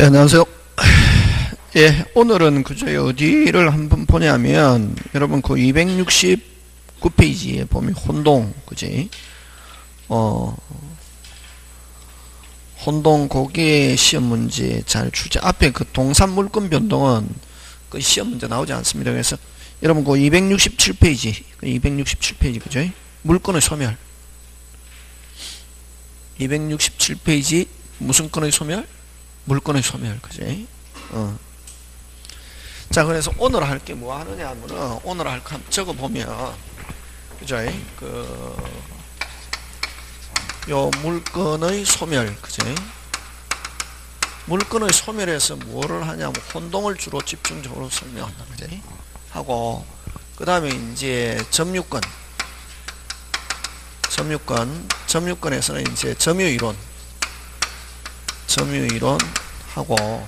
네, 안녕하세요. 예, 오늘은 그저 어디를 한번 보냐면, 여러분 그 269페이지에 보면 혼동, 그지? 혼동 거기에 시험 문제 잘 출제. 앞에 그 동산 물건 변동은 그 시험 문제 나오지 않습니다. 그래서 여러분 그 267페이지, 267페이지, 그죠? 물건의 소멸. 267페이지, 무슨 건의 소멸? 물건의 소멸, 그지? 자, 그래서 오늘 할 게 뭐 하느냐 하면은, 오늘 할 거 한번 적어보면, 그죠? 요 물건의 소멸, 그지? 물건의 소멸에서 뭐를 하냐면, 혼동을 주로 집중적으로 설명한다, 그지? 하고, 그 다음에 이제 점유권에서는 이제 점유이론 하고,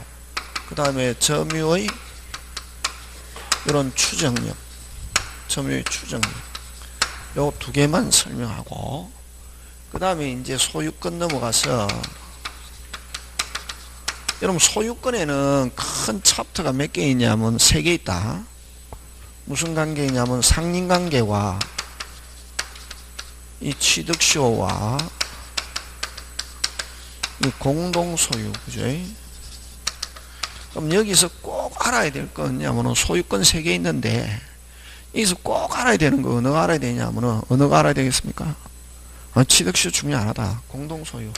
그 다음에 점유의 이런 추정력, 점유의 추정력, 요 두 개만 설명하고, 그 다음에 이제 소유권 넘어가서, 여러분 소유권에는 큰 챕터가 몇 개 있냐면 3개 있다. 무슨 관계이냐면 상린관계와 이 취득시효와 이 공동소유, 그죠? 그럼 여기서 꼭 알아야 될 거 뭐냐면은 소유권 3개 있는데, 여기서 꼭 알아야 되는 거 어느가 알아야 되냐면은, 어느가 알아야 되겠습니까? 취득시효 중요하다. 공동소유.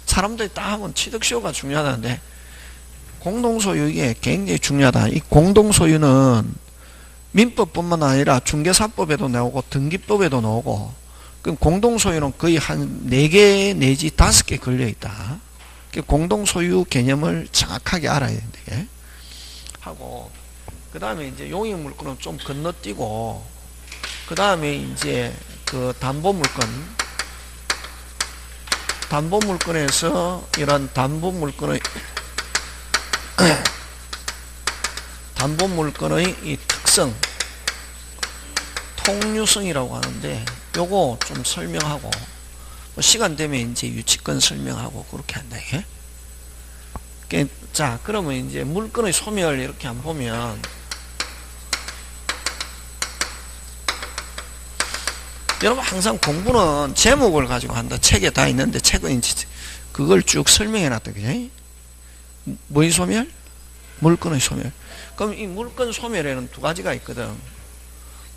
사람들이 딱 하면 취득시효가 중요하다는데, 공동소유 이게 굉장히 중요하다. 이 공동소유는 민법뿐만 아니라 중개사법에도 나오고 등기법에도 나오고, 그럼 공동소유는 거의 한 4개 내지 5개 걸려있다. 공동소유 개념을 정확하게 알아야 된다. 하고, 그 다음에 이제 용익물건은 좀 건너뛰고, 그 다음에 이제 그 담보물건에서 이런 담보물건의 이 특성, 통유성이라고 하는데, 요거 좀 설명하고, 시간 되면 이제 유치권 설명하고 그렇게 한다. 자, 그러면 이제 물건의 소멸 이렇게 한번 보면, 여러분 항상 공부는 제목을 가지고 한다. 책에 다 있는데 책은 이제 그걸 쭉 설명해 놨다. 그죠? 뭐의 소멸? 물건의 소멸. 그럼 이 물건 소멸에는 2가지가 있거든.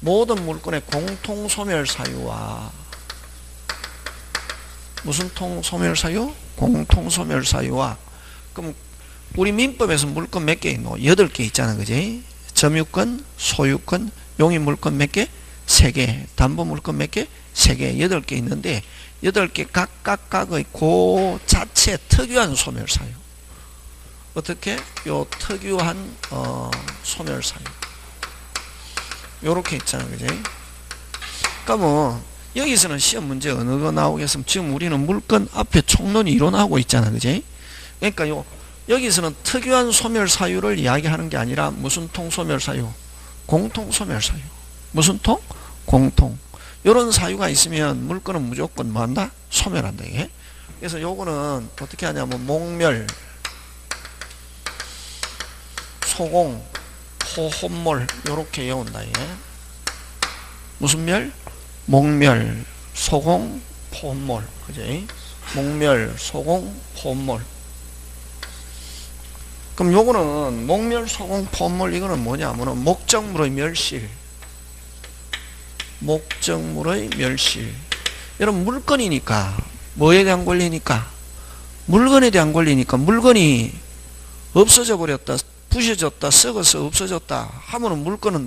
모든 물건의 공통 소멸 사유와 무슨 소멸 사유? 공통 소멸 사유와, 그럼 우리 민법에서 물건 몇 개 있노? 8개 있잖아, 그지? 점유권, 소유권, 용익물건 몇 개? 3개. 담보물건 몇 개? 3개. 8개 있는데 8개 각각의 그 자체 특유한 소멸 사유. 어떻게? 요 특유한 소멸 사유. 요렇게 있잖아, 그지? 그러니까 뭐 여기서는 시험 문제 어느 거 나오겠으면, 지금 우리는 물건 앞에 총론 이론하고 있잖아, 그지? 그러니까 여기서는 특유한 소멸 사유를 이야기하는 게 아니라 무슨 통 소멸 사유? 공통 소멸 사유. 무슨 통? 공통. 요런 사유가 있으면 물건은 무조건 뭐 한다? 소멸한다, 이게. 그래서 요거는 어떻게 하냐면 목멸, 소공, 포혼몰 요렇게 외운다. 무슨 멸? 목멸, 소공, 포혼몰. 그지? 목멸, 소공, 포혼몰. 그럼 요거는 목멸, 소공, 포혼몰 이거는 뭐냐면은 목적물의 멸실. 목적물의 멸실. 여러분 물건이니까 뭐에 대한 권리니까? 물건에 대한 권리니까, 물건이 없어져 버렸다, 부셔졌다, 썩어서 없어졌다 하면은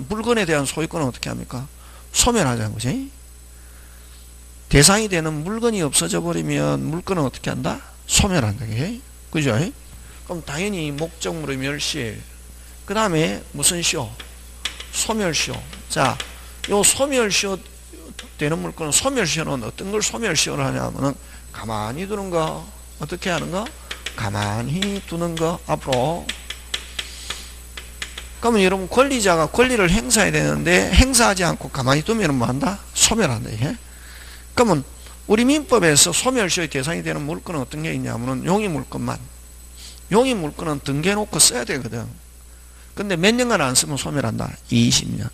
물건에 대한 소유권은 어떻게 합니까? 소멸하자는 거지. 대상이 되는 물건이 없어져 버리면 물건은 어떻게 한다? 소멸한다. 그죠? 그럼 당연히 목적물의 멸실, 그 다음에 무슨 시효? 소멸시효. 자, 요 소멸시효 되는 물건은, 소멸시효는 어떤 걸 소멸시효를 하냐면은 가만히 두는 거. 어떻게 하는 거? 가만히 두는 거. 앞으로. 그러면 여러분 권리자가 권리를 행사해야 되는데 행사하지 않고 가만히 두면 뭐 한다? 소멸한다. 그러면 우리 민법에서 소멸시효의 대상이 되는 물건은 어떤 게 있냐면은 용익물건만. 용의 물건은 등기해놓고 써야 되거든. 근데 몇 년간 안 쓰면 소멸한다. 20년.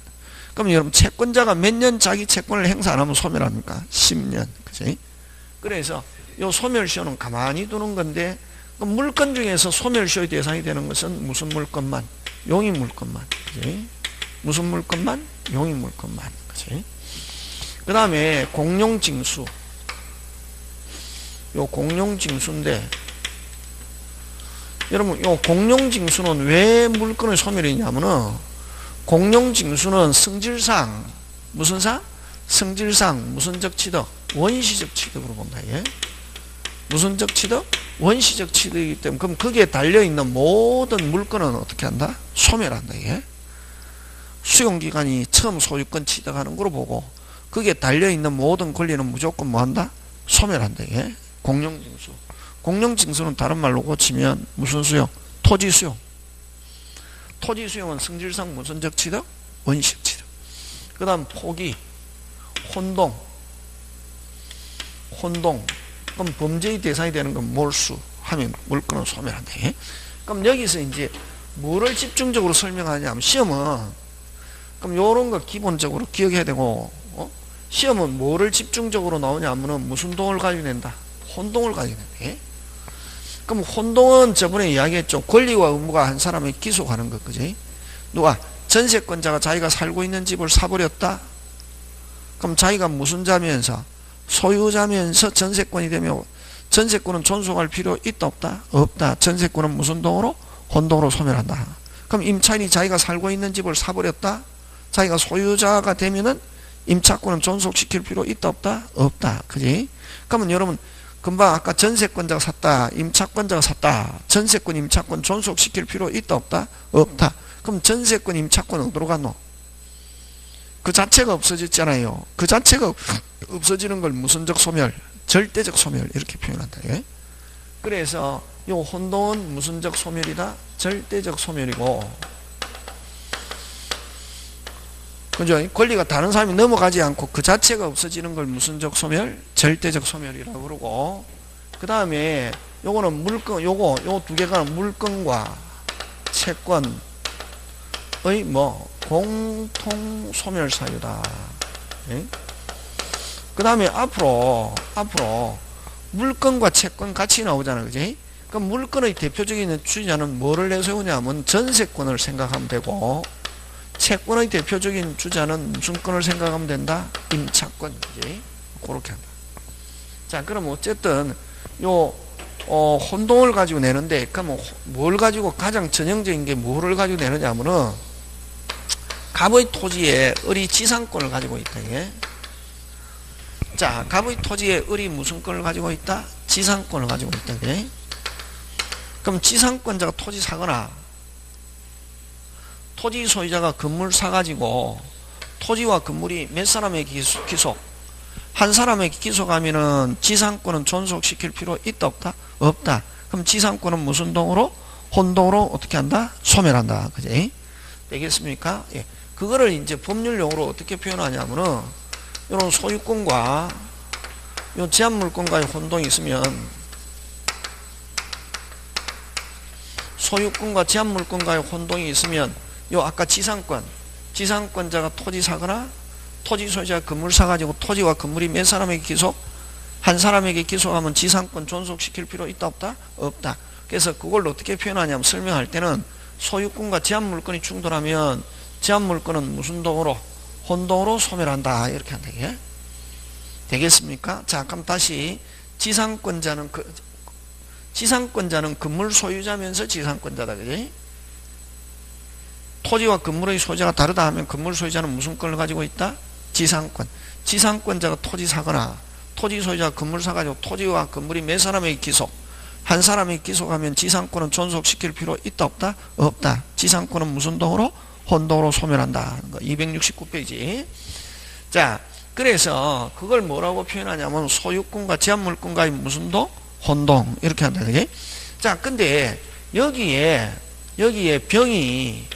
그럼 여러분 채권자가 몇 년 자기 채권을 행사 안 하면 소멸합니까? 10년. 그치? 그래서 요 소멸시효는 가만히 두는 건데, 그 물건 중에서 소멸시효의 대상이 되는 것은 무슨 물건만? 용의 물건만. 그치? 무슨 물건만? 용의 물건만. 그치? 그 다음에 공용징수. 요 공용징수인데, 여러분 요 공용징수는 왜 물건의 소멸이냐면은, 공용징수는 성질상 무슨 상? 성질상 무슨적 취득? 원시적 취득으로 본다. 예? 무슨적 취득? 원시적 취득이기 때문에, 그럼 거기에 달려있는 모든 물건은 어떻게 한다? 소멸한다. 예? 수용기간이 처음 소유권 취득하는 거로 보고, 거기에 달려있는 모든 권리는 무조건 뭐한다? 소멸한다. 예? 공용징수. 공용징수는 다른 말로 고치면 무슨 수용? 토지 수용. 토지 수용은 성질상 무슨적 취득? 원시적 취득. 그 다음 포기, 혼동. 그럼 범죄의 대상이 되는 건 몰수 하면 물건은 소멸한다. 예? 그럼 여기서 이제 뭐를 집중적으로 설명하냐면, 시험은 그럼 요런 거 기본적으로 기억해야 되고, 시험은 뭐를 집중적으로 나오냐면은 무슨 동을 가지고 낸다? 혼동을 가지고 낸다. 예? 그럼 혼동은 저번에 이야기했죠. 권리와 의무가 한 사람에 기속하는 것, 그지? 누가? 전세권자가 자기가 살고 있는 집을 사버렸다? 그럼 자기가 무슨 자면서? 소유자면서 전세권이 되면, 전세권은 존속할 필요 있다 없다? 없다. 전세권은 무슨 동으로? 혼동으로 소멸한다. 그럼 임차인이 자기가 살고 있는 집을 사버렸다? 자기가 소유자가 되면은 임차권은 존속시킬 필요 있다 없다? 없다. 그지? 그러면 여러분, 금방 아까 전세권자가 샀다, 임차권자가 샀다. 전세권, 임차권 존속시킬 필요 있다 없다? 없다. 그럼 전세권, 임차권 어디로 갔노? 그 자체가 없어졌잖아요. 그 자체가 없어지는 걸 무슨적 소멸? 절대적 소멸. 이렇게 표현한다. 예? 그래서 요 혼동은 무슨적 소멸이다? 절대적 소멸이고, 그죠? 권리가 다른 사람이 넘어가지 않고 그 자체가 없어지는 걸 무슨적 소멸? 절대적 소멸이라고 그러고, 그 다음에 요거는 물건, 요 두 개가 물건과 채권의 공통 소멸 사유다. 예? 그 다음에 앞으로 물건과 채권 같이 나오잖아. 그지? 그럼 물건의 대표적인 주자는 뭐를 내세우냐면 전세권을 생각하면 되고, 채권의 대표적인 주자는 무슨 권을 생각하면 된다? 임차권. 그지? 그렇게 한다. 자, 그럼 어쨌든 요 혼동을 가지고 내는데, 그럼 뭘 가지고, 가장 전형적인 게 뭐를 가지고 내느냐 하면은 갑의 토지에 을이 지상권을 가지고 있다. 예? 자, 갑의 토지에 을이 무슨 권을 가지고 있다? 지상권을 가지고 있다. 그래? 그럼 지상권자가 토지 사거나 토지 소유자가 건물 사가지고 토지와 건물이 몇 사람에게 기속? 한 사람에게 기속하면은 지상권은 존속시킬 필요 있다 없다? 없다. 그럼 지상권은 무슨 동으로? 혼동으로 어떻게 한다? 소멸한다. 그지? 되겠습니까? 예. 그거를 이제 법률 용어로 어떻게 표현하냐면은, 이런 소유권과 요 제한물권과의 혼동이 있으면, 소유권과 제한물권과의 혼동이 있으면, 요 아까 지상권자가 토지 사거나 토지 소유자가 건물 사가지고 토지와 건물이 몇 사람에게 기속? 한 사람에게 기속하면 지상권 존속시킬 필요 있다 없다? 없다. 그래서 그걸 어떻게 표현하냐면, 설명할 때는 소유권과 제한물권이 충돌하면 제한물권은 무슨 동으로? 혼동으로 소멸한다. 이렇게 한다. 예? 되겠습니까? 자, 그럼 다시 지상권자는 건물 소유자면서 지상권자다. 그지? 토지와 건물의 소유자가 다르다 하면 건물 소유자는 무슨 권을 가지고 있다? 지상권. 지상권자가 토지 사거나 토지 소유자가 건물 사가지고 토지와 건물이 몇 사람에게 기속? 한 사람에게 기속하면 지상권은 존속시킬 필요 있다 없다? 없다. 지상권은 무슨 동으로? 혼동으로 소멸한다. 269페이지. 자, 그래서 그걸 뭐라고 표현하냐면 소유권과 제한물권과의 무슨 동? 혼동. 이렇게 한다. 그지? 자, 근데 여기에 병이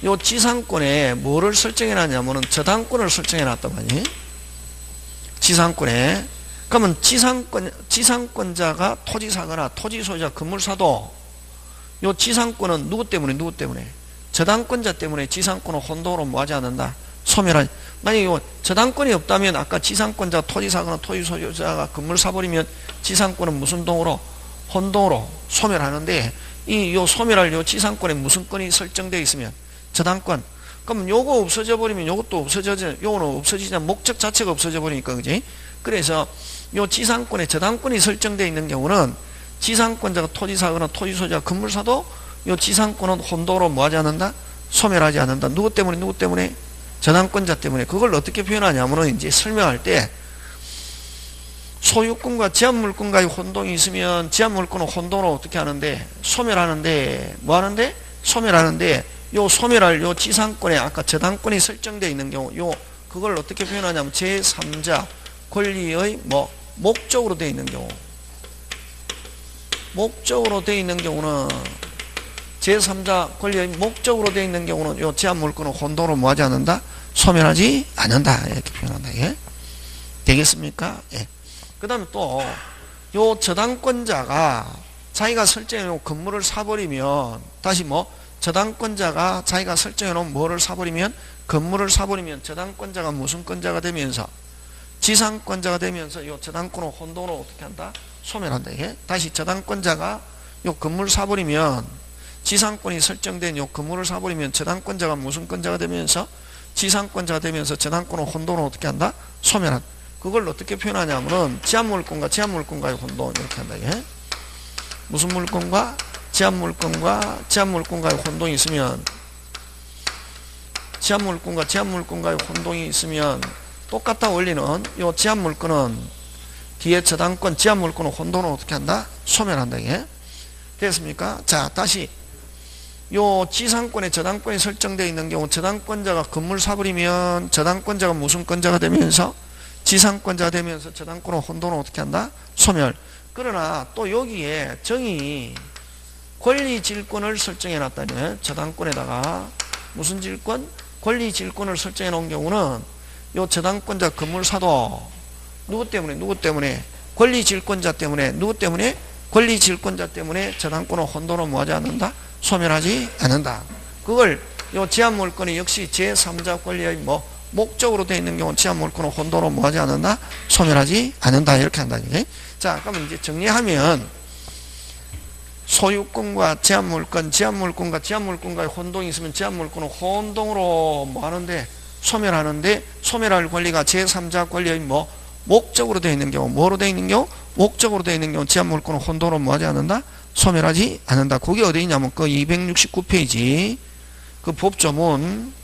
요 지상권에 뭐를 설정해 놨냐면은 저당권을 설정해 놨단 말이에요. 지상권에. 그러면 지상권자가 토지 사거나 토지 소유자 건물 사도 요 지상권은 누구 때문에 저당권자 때문에 지상권을 혼동으로 뭐하지 않는다? 소멸하지. 만약에 요 저당권이 없다면 아까 지상권자 토지 사거나 토지 소유자가 건물 사버리면 지상권은 무슨 동으로? 혼동으로 소멸하는데 요 소멸할 요 지상권에 무슨 권이 설정되어 있으면 저당권. 그럼 요거 없어져 버리면 요것도 요거는 없어지자 목적 자체가 없어져 버리니까 그지? 그래서 요 지상권에 저당권이 설정되어 있는 경우는 지상권자가 토지 사거나 토지 소유자가 건물 사도 요 지상권은 혼동으로 뭐하지 않는다? 소멸하지 않는다. 누구 때문에? 저당권자 때문에. 그걸 어떻게 표현하냐면은 이제 설명할 때 소유권과 제한물권과의 혼동이 있으면 제한물권은 혼동으로 어떻게 하는데? 소멸하는데 뭐 하는데? 소멸하는데 요 소멸할 요 지상권에 아까 저당권이 설정되어 있는 경우 그걸 어떻게 표현하냐면 제3자 권리의 목적으로 되어 있는 경우 목적으로 되어 있는 경우는 제3자 권리의 목적으로 되어 있는 경우는 요 제한물권은 혼동으로 뭐하지 않는다? 소멸하지 않는다. 이렇게 표현한다. 예? 되겠습니까? 예. 그 다음에 또 요 저당권자가 자기가 설정해놓은 건물을 사버리면 다시 저당권자가 자기가 설정해놓은 뭐를 사버리면 건물을 사버리면 저당권자가 무슨 권자가 되면서 지상권자가 되면서 요 저당권을 혼동으로 어떻게 한다? 소멸한다. 예? 다시 저당권자가 요 건물 사버리면 지상권이 설정된 요 건물을 사버리면 저당권자가 무슨 권자가 되면서 지상권자가 되면서 저당권을 혼동으로 어떻게 한다? 소멸한다. 그걸 어떻게 표현하냐면은 제한물권과의 혼동 이렇게 한다. 예? 무슨 물권과 제한물권과의 혼동이 있으면 제한물권과의 혼동이 있으면 똑같다 원리는 요 제한물권은 뒤에 저당권 제한물권은 혼동을 어떻게 한다? 소멸한다. 예? 됐습니까? 자, 다시 요 지상권에 저당권이 설정되어 있는 경우 저당권자가 건물 사버리면 저당권자가 무슨 권자가 되면서 지상권자가 되면서 저당권을 혼동을 어떻게 한다? 소멸. 그러나 또 여기에 정의 권리질권을 설정해 놨다니 저당권에다가 무슨 질권? 권리질권을 설정해 놓은 경우는 요 저당권자 건물 사도 누구 때문에? 권리질권자 때문에. 누구 때문에? 권리질권자 때문에 저당권을 혼동을 뭐하지 않는다? 소멸하지 않는다. 그걸 요 제한물권이 역시 제3자 권리의 목적으로 되어 있는 경우는 제한물권을 혼동으로 뭐하지 않는다? 소멸하지 않는다. 이렇게 한다. 자, 그러면 이제 정리하면 소유권과 제한물권과의 혼동이 있으면 제한물권은 혼동으로 뭐 하는데? 소멸하는데 소멸할 권리가 제3자 권리의 목적으로 되어 있는 경우 뭐로 되어 있는 경우? 목적으로 되어 있는 경우 제한물권은 혼동으로 뭐하지 않는다? 소멸하지 않는다. 그게 어디 있냐면 그 269페이지 그 법조문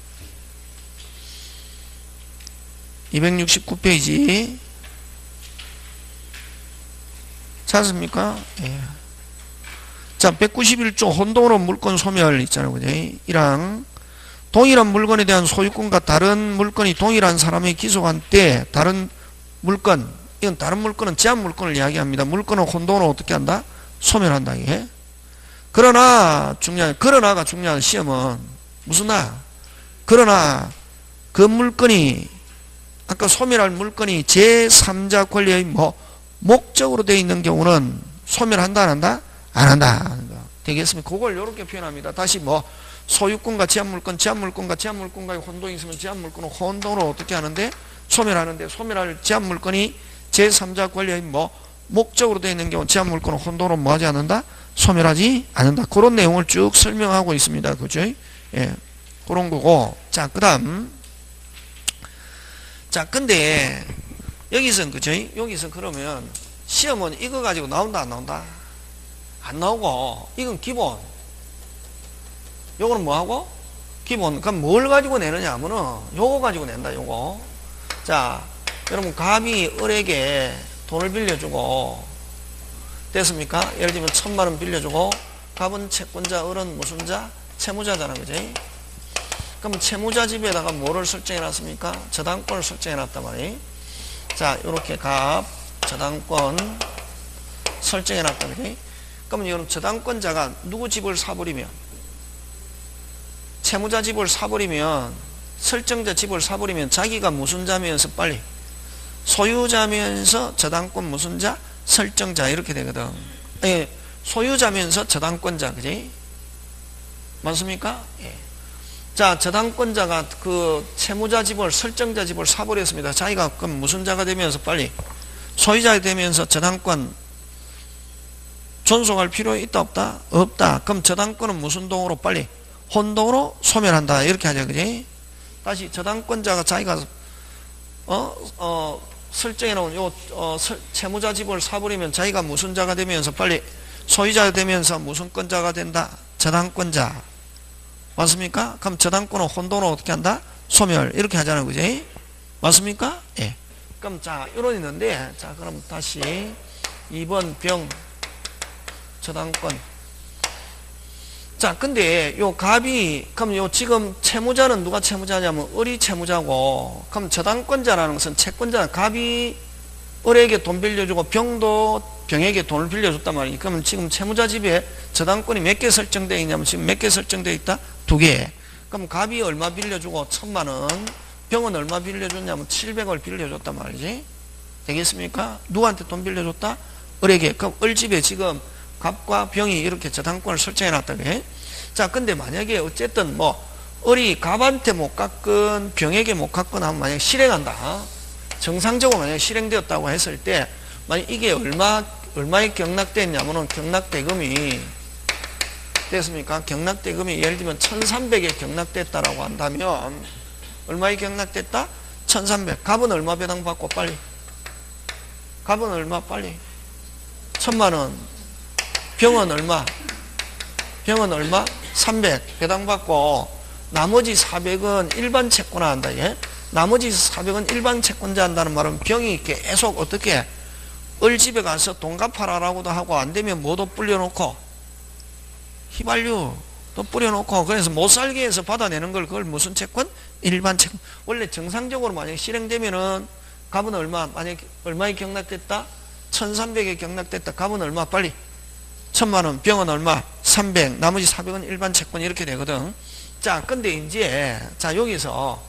269페이지 찾습니까? 예. 자, 191조 혼동으로 물권 소멸 있잖아요. 그죠? 1항 동일한 물건에 대한 소유권과 다른 물건이 동일한 사람이 기속한 때 다른 물건, 이건 다른 물건은 제한물건을 이야기합니다. 물건은 혼동으로 어떻게 한다? 소멸한다. 이게. 그러나가 중요한 시험은 무슨 그러나 그 물건이 아까 소멸할 물건이 제3자 권리의 목적으로 되어 있는 경우는 소멸한다 안 한다? 안 한다. 되겠습니까? 그걸 이렇게 표현합니다. 다시 소유권과 제한물권과의 혼동이 있으면 제한물권은 혼동으로 어떻게 하는데? 소멸하는데 소멸할 제한물건이 제3자 권리의 목적으로 되어 있는 경우 제한물건은 혼동으로 뭐하지 않는다? 소멸하지 않는다. 그런 내용을 쭉 설명하고 있습니다. 그죠? 예. 그런 거고. 자, 그 다음. 자, 근데 여기선 그죠? 여기선 그러면 시험은 이거 가지고 나온다 안 나온다? 안 나오고 이건 기본. 요거는 뭐하고? 기본. 그럼 뭘 가지고 내느냐 하면은 요거 가지고 낸다. 요거. 자, 여러분 갑이 을에게 돈을 빌려주고 됐습니까? 예를 들면 1000만원 빌려주고 갑은 채권자, 을은 무슨 자? 채무자잖아. 그지? 그럼 채무자 집에다가 뭐를 설정해 놨습니까? 저당권을 설정해 놨단 말이에요. 자, 요렇게 갑, 저당권 설정해 놨다. 그지? 그러면 여러분 저당권자가 누구 집을 사버리면 채무자 집을 사버리면 설정자 집을 사버리면 자기가 무슨 자면서 빨리 소유자면서 저당권 무슨 자? 설정자 이렇게 되거든. 예, 소유자면서 저당권자, 그지? 맞습니까? 예. 자, 저당권자가 그 채무자 집을 설정자 집을 사버렸습니다. 자기가 그럼 무슨 자가 되면서 빨리 소유자가 되면서 저당권 존속할 필요 있다 없다? 없다. 그럼 저당권은 무슨 동으로 빨리 혼동으로 소멸한다 이렇게 하죠, 그지? 다시 저당권자가 자기가 설정해 놓은 채무자 집을 사버리면 자기가 무슨 자가 되면서 빨리 소유자가 되면서 무슨 권자가 된다? 저당권자. 맞습니까? 그럼 저당권은 혼돈으로 어떻게 한다? 소멸. 이렇게 하잖아요, 그지? 맞습니까? 예. 그럼 자, 이런 있는데, 자, 그럼 다시 2번 병 저당권. 자, 근데 요 갑이, 그럼 요 지금 채무자는 누가 채무자냐면 을이 채무자고, 그럼 저당권자라는 것은 채권자, 갑이 을에게 돈 빌려주고 병도 병에게 돈을 빌려줬단 말이에요. 그러면 지금 채무자 집에 저당권이 몇 개 설정되어 있냐면 지금 몇 개 설정되어 있다? 2개. 그럼 갑이 얼마 빌려주고 1000만원, 병은 얼마 빌려줬냐면 700을 빌려줬단 말이지. 되겠습니까? 누구한테 돈 빌려줬다? 을에게. 그럼 을 집에 지금 갑과 병이 이렇게 저당권을 설정해 놨다 그래. 자, 근데 만약에 어쨌든 뭐 을이 갑한테 못 갚건 병에게 못 갚건 하면 만약에 실행한다. 정상적으로 만약에 실행되었다고 했을 때 만약 이게 얼마에 경락됐냐면은 경락대금이 됐습니까? 경락대금이 예를 들면 1300에 경락됐다라고 한다면 얼마에 경락됐다? 1300. 갑은 얼마 배당받고 빨리? 갑은 얼마 빨리? 1000만원. 병은 얼마? 병은 얼마? 300 배당받고 나머지 400은 일반 채권화 한다. 예? 나머지 400은 일반 채권자 한다는 말은 병이 계속 어떻게 을 집에 가서 돈 갚아라라고도 하고 안 되면 뭐도 불려놓고 휘발유도 뿌려놓고 그래서 못 살게 해서 받아내는 걸 그걸 무슨 채권? 일반 채권. 원래 정상적으로 만약에 실행되면은 갑은 얼마? 만약에 얼마에 경락됐다? 1300에 경락됐다. 갑은 얼마? 빨리 1000만원. 병은 얼마? 300. 나머지 400은 일반 채권 이렇게 되거든. 자, 근데 이제 자 여기서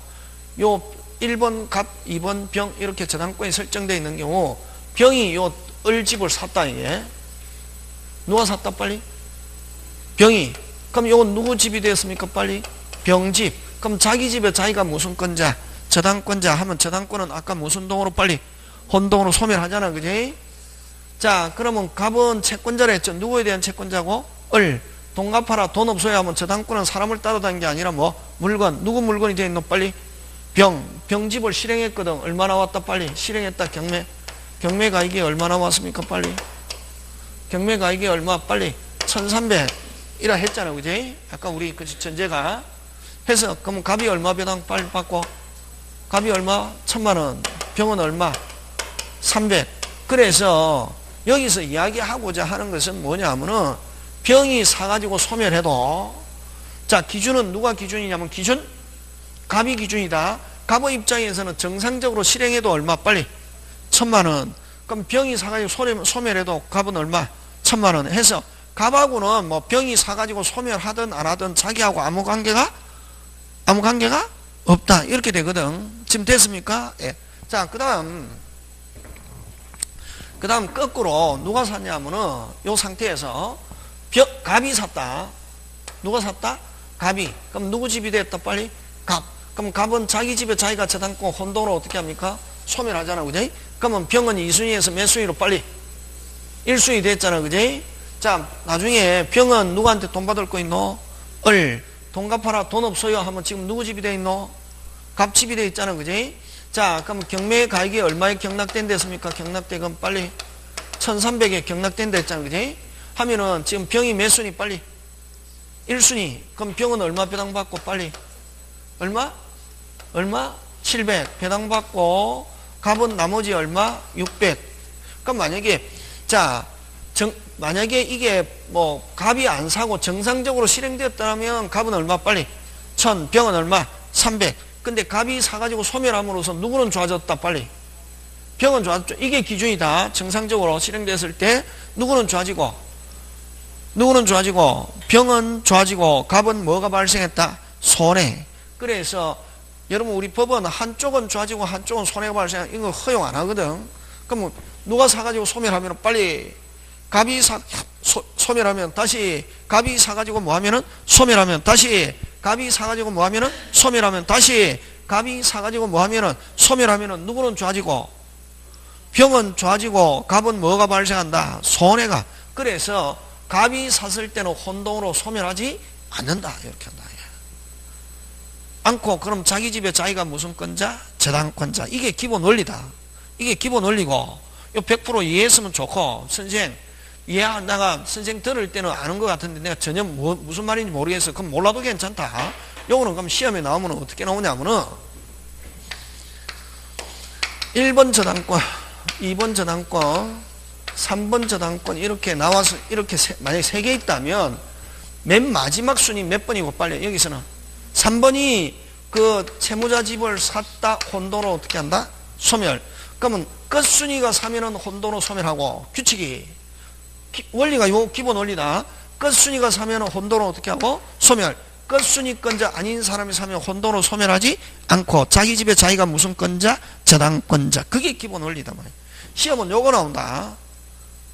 요 1번 갑, 2번 병 이렇게 저당권이 설정되어 있는 경우 병이 요 을집을 샀다 이게. 누가 샀다 빨리? 병이. 그럼 요건 누구 집이 되었습니까 빨리? 병집. 그럼 자기 집에 자기가 무슨 권자? 저당권자 하면 저당권은 아까 무슨 동으로 빨리? 혼동으로 소멸하잖아, 그지? 자, 그러면 갑은 채권자라 했죠. 누구에 대한 채권자고? 을. 돈 갚아라. 돈 없어야 하면 저당권은 사람을 따라다니는 게 아니라 뭐? 물건. 누구 물건이 되어 있노 빨리? 병. 병집을 실행했거든. 얼마나 왔다 빨리? 실행했다. 경매. 경매가 이게 얼마나 왔습니까 빨리? 경매가 이게 얼마 빨리? 1300 이라 했잖아, 그지? 아까 우리 그 전제가 해서 그러면 갑이 얼마 배당 빨리 받고 갑이 얼마? 1000만원. 병은 얼마? 300. 그래서 여기서 이야기하고자 하는 것은 뭐냐 하면은 병이 사가지고 소멸해도 자, 기준은 누가 기준이냐면 기준? 갑이 기준이다. 갑의 입장에서는 정상적으로 실행해도 얼마 빨리? 1000만원. 그럼 병이 사가지고 소멸해도 갑은 얼마? 1000만원 해서 갑하고는 뭐 병이 사가지고 소멸하든 안 하든 자기하고 아무 관계가 없다. 이렇게 되거든. 지금 됐습니까? 예. 자, 그 다음 거꾸로 누가 샀냐면은 요 상태에서 갑이 샀다. 누가 샀다? 갑이. 그럼 누구 집이 됐다 빨리? 갑. 그럼 갑은 자기 집에 자기가 저당권 혼동으로 어떻게 합니까? 소멸하잖아, 그지? 그러면 병은 2순위에서 몇 순위로 빨리? 1순위 됐잖아, 그지? 자, 나중에 병은 누구한테 돈 받을 거 있노? 을. 돈 갚아라. 돈 없어요 하면 지금 누구 집이 돼 있노? 갑 집이 돼 있잖아, 그지? 자, 그럼 경매 가액이 얼마에 경락된 됐습니까? 경락대금 빨리 1300에 경락된 됐잖아, 그지? 하면은 지금 병이 몇 순위 빨리? 1순위. 그럼 병은 얼마 배당받고 빨리? 얼마? 700 배당받고 갑은 나머지 얼마? 600. 그럼 만약에 자, 만약에 이게 뭐 갑이 안 사고 정상적으로 실행되었다면 갑은 얼마 빨리? 1000. 병은 얼마? 300. 근데 갑이 사가지고 소멸함으로써 누구는 좋아졌다 빨리? 병은 좋아졌죠. 이게 기준이다. 정상적으로 실행됐을 때 누구는 좋아지고 병은 좋아지고 갑은 뭐가 발생했다? 손해. 그래서 여러분 우리 법은 한쪽은 좌지고 한쪽은 손해가 발생, 이거 허용 안 하거든. 그럼 누가 사가지고 소멸하면 빨리 갑이 소멸하면 다시 갑이 사가지고 뭐하면은 소멸하면 다시 갑이 사가지고 뭐하면은 소멸하면 다시 갑이 사가지고 뭐하면은 소멸하면은 누구는 좌지고 병은 좌지고 갑은 뭐가 발생한다? 손해가. 그래서 갑이 샀을 때는 혼동으로 소멸하지 않는다 이렇게 한다. 않고 그럼 자기 집에 자기가 무슨 건자? 저당권자. 이게 기본 원리다. 이게 기본 원리고 요 100% 이해했으면 좋고 선생 내가 선생 들을 때는 아는 것 같은데 내가 전혀 무슨 말인지 모르겠어. 그럼 몰라도 괜찮다. 요거는 그럼 시험에 나오면 어떻게 나오냐면은 1번 저당권, 2번 저당권, 3번 저당권 이렇게 나와서 이렇게 만약에 3개 있다면 맨 마지막 순위 몇 번이고 빨리 여기서는 3번이 그 채무자 집을 샀다 혼돈으로 어떻게 한다? 소멸. 그러면 끝순위가 3면은 혼돈으로 소멸하고 규칙이 원리가 요 기본 원리다. 끝순위가 3면은 혼돈으로 어떻게 하고 소멸. 끝순위권자 아닌 사람이 사면 혼돈으로 소멸하지 않고 자기 집에 자기가 무슨 권자? 저당권자. 그게 기본 원리다 말이야. 시험은 요거 나온다.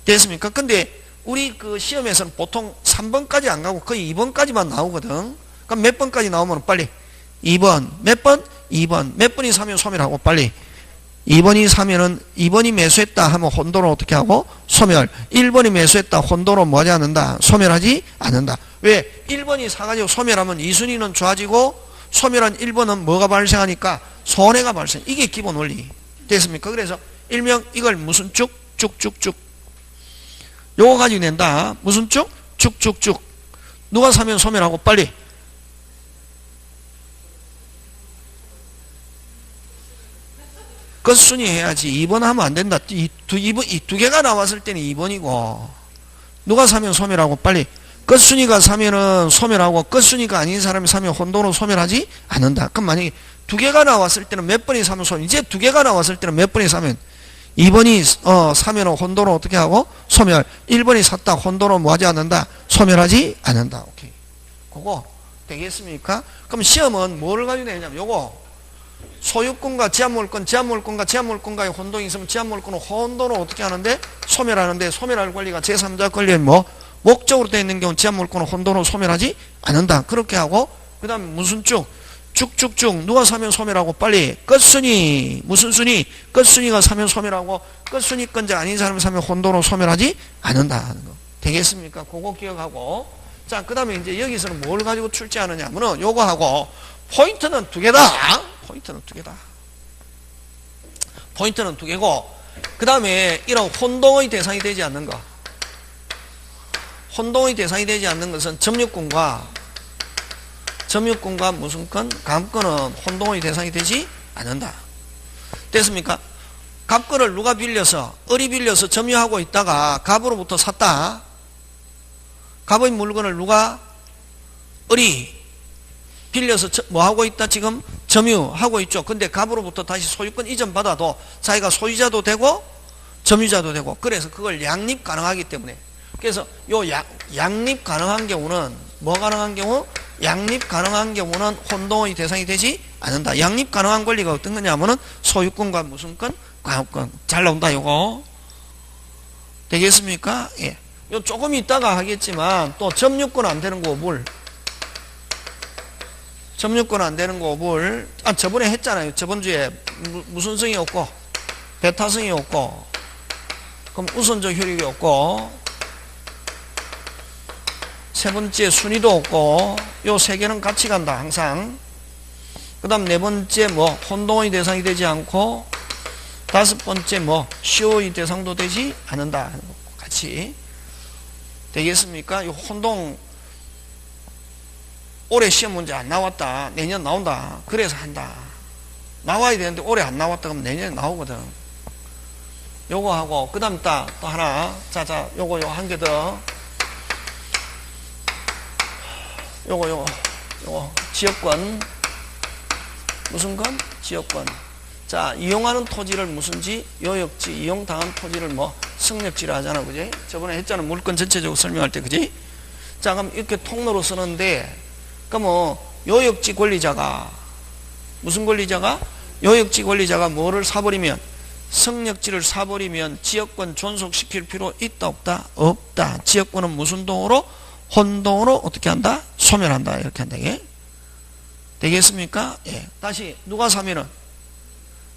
됐습니까? 근데 우리 그 시험에서는 보통 3번까지 안 가고 거의 2번까지만 나오거든. 그럼 몇 번까지 나오면 빨리 2번. 몇 번? 2번. 몇 번이 사면 소멸하고 빨리 2번이 사면은 2번이 매수했다 하면 혼돈으로 어떻게 하고 소멸. 1번이 매수했다 혼돈으로 뭐하지 않는다? 소멸하지 않는다. 왜? 1번이 사가지고 소멸하면 2순위는 좋아지고 소멸한 1번은 뭐가 발생하니까 손해가 발생. 이게 기본 원리. 됐습니까? 그래서 일명 이걸 무슨 쭉? 쭉쭉쭉. 요거 가지고 낸다. 무슨 쭉? 쭉쭉쭉. 누가 사면 소멸하고 빨리 끝순위 해야지. 2번 하면 안 된다. 이 두 개가 나왔을 때는 2번이고 누가 사면 소멸하고 빨리 끝순위가 사면은 소멸하고 끝순위가 아닌 사람이 사면 혼돈으로 소멸하지 않는다. 그럼 만약에 두 개가 나왔을 때는 몇 번이 사면 소멸. 이제 두 개가 나왔을 때는 몇 번이 사면 2번이 사면은 혼돈으로 어떻게 하고 소멸. 1번이 샀다 혼돈으로 뭐하지 않는다? 소멸하지 않는다. 오케이. 그거 되겠습니까? 그럼 시험은 뭐를 가지고 내냐면 요거 소유권과 제한물권, 제한물권과 제한물권과의 혼동이 있으면 제한물권은 혼돈으로 어떻게 하는데? 소멸하는데 소멸할 권리가 제3자 권리에 뭐? 목적으로 되어 있는 경우는 제한물권은 혼돈으로 소멸하지 않는다. 그렇게 하고 그 다음에 무슨 쭉쭉쭉 누가 사면 소멸하고 빨리 끝순위 무슨 순위? 끝순위가 사면 소멸하고 끝순위권자 아닌 사람이 사면 혼돈으로 소멸하지 않는다 하는 거. 되겠습니까? 그거 기억하고 자 그 다음에 이제 여기서는 뭘 가지고 출제하느냐면은 요거 하고 포인트는 두 개다. 포인트는 두 개다. 포인트는 두 개고 그 다음에 이런 혼동의 대상이 되지 않는 거. 혼동의 대상이 되지 않는 것은 점유권과 무슨 건? 감권은 혼동의 대상이 되지 않는다. 됐습니까? 갑권을 누가 빌려서 을이 빌려서 점유하고 있다가 갑으로부터 샀다. 갑의 물건을 누가 을이 빌려서 뭐 하고 있다? 지금 점유하고 있죠. 근데 갑으로부터 다시 소유권 이전 받아도 자기가 소유자도 되고 점유자도 되고 그래서 그걸 양립 가능하기 때문에 그래서 요 양립 가능한 경우는 뭐 가능한 경우? 양립 가능한 경우는 혼동의 대상이 되지 않는다. 양립 가능한 권리가 어떤 거냐면은 소유권과 무슨 권? 과업권. 잘 나온다 요거. 되겠습니까? 예. 요 조금 있다가 하겠지만 또 점유권 안 되는 거 뭘? 점유권 안 되는 거 뭘? 저번에 했잖아요. 저번 주에 무슨 성이 없고 배타성이 없고 그럼 우선적 효력이 없고 세 번째 순위도 없고 요 세 개는 같이 간다 항상. 그 다음 네 번째 뭐 혼동의 대상이 되지 않고 다섯 번째 뭐 시효의 대상도 되지 않는다 같이 되겠습니까? 이 혼동 올해 시험 문제 안 나왔다 내년 나온다 그래서 한다. 나와야 되는데 올해 안 나왔다 그러면 내년에 나오거든. 요거 하고 그 다음 또 하나 자자 요거 한 개 더 요거 지역권 무슨 건? 지역권. 자 이용하는 토지를 무슨지 요역지 이용당한 토지를 뭐 승력지라 하잖아 그지? 저번에 했잖아 물건 전체적으로 설명할 때 그지? 자 그럼 이렇게 통로로 쓰는데 그럼 요역지 권리자가 무슨 권리자가? 요역지 권리자가 뭐를 사버리면? 성역지를 사버리면 지역권 존속시킬 필요 있다 없다? 없다. 지역권은 무슨 동으로? 혼동으로 어떻게 한다? 소멸한다. 이렇게 한다. 예? 되겠습니까? 예. 다시 누가 사면은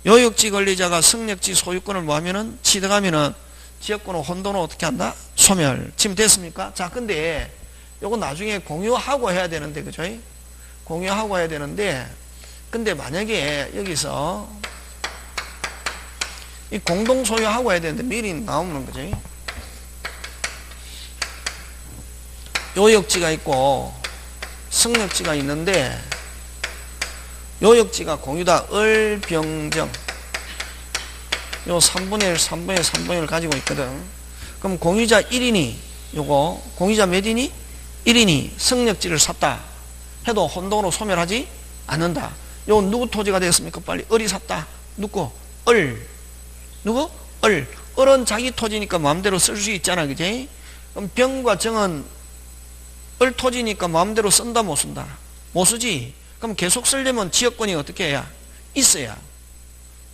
요역지 권리자가 성역지 소유권을 뭐 하면은 취득하면은 지역권은 혼동으로 어떻게 한다? 소멸. 지금 됐습니까? 자, 근데 요거 나중에 공유하고 해야 되는데, 그죠? 공유하고 해야 되는데, 근데 만약에 여기서 이 공동 소유하고 해야 되는데 미리 나오는 거죠. 요역지가 있고 성역지가 있는데 요역지가 공유다. 을병정 요 3분의 1, 3분의 1, 3분의 1을 가지고 있거든. 그럼 공유자 1인이 요거 공유자 몇 인이? 1인이 성역지를 샀다 해도 혼동으로 소멸하지 않는다. 요 누구 토지가 되었습니까? 빨리. 을이 샀다. 누구? 을. 누구? 을. 을은 자기 토지니까 마음대로 쓸 수 있잖아. 그지? 그럼 병과 정은 을 토지니까 마음대로 쓴다 못 쓴다? 못 쓰지. 그럼 계속 쓰려면 지역권이 어떻게 해야? 있어야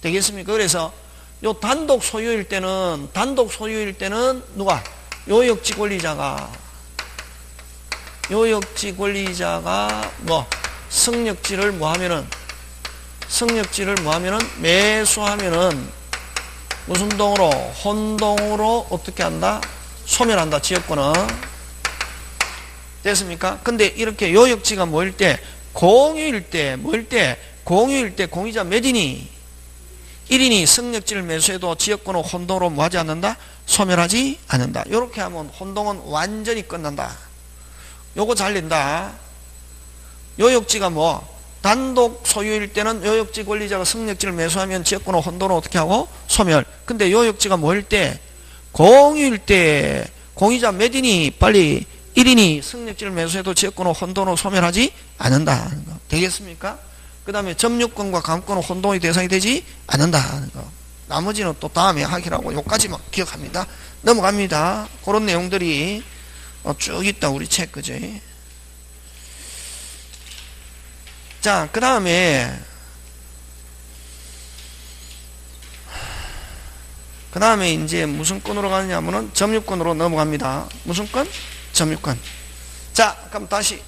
되겠습니까? 그래서 요 단독 소유일 때는 누가? 요역지 권리자가 뭐 성역지를 뭐 하면은 매수하면은 무슨 동으로? 혼동으로 어떻게 한다? 소멸한다. 지역권은. 됐습니까? 근데 이렇게 요역지가 뭐일 때? 공유일 때 공유자 몇 인이? 1인이 성역지를 매수해도 지역권은 혼동으로 뭐 하지 않는다? 소멸하지 않는다. 이렇게 하면 혼동은 완전히 끝난다. 요거 잘 낸다. 요역지가 뭐? 단독 소유일 때는 요역지 권리자가 성역지를 매수하면 지역권은 혼동으로 어떻게 하고? 소멸. 근데 요역지가 뭐일 때? 공유일 때 공유자 몇 인이? 빨리 1인이 성역지를 매수해도 지역권은 혼동으로 소멸하지 않는다. 되겠습니까? 그 다음에 점유권과 감권은 혼동의 대상이 되지 않는다. 나머지는 또 다음에 하기라고 요까지만 기억합니다. 넘어갑니다. 그런 내용들이 쭉 있다. 우리 책. 그지? 자, 그 다음에 이제 무슨 건으로 가느냐면은 점유권으로 넘어갑니다. 무슨 건? 점유권. 자, 그럼 다시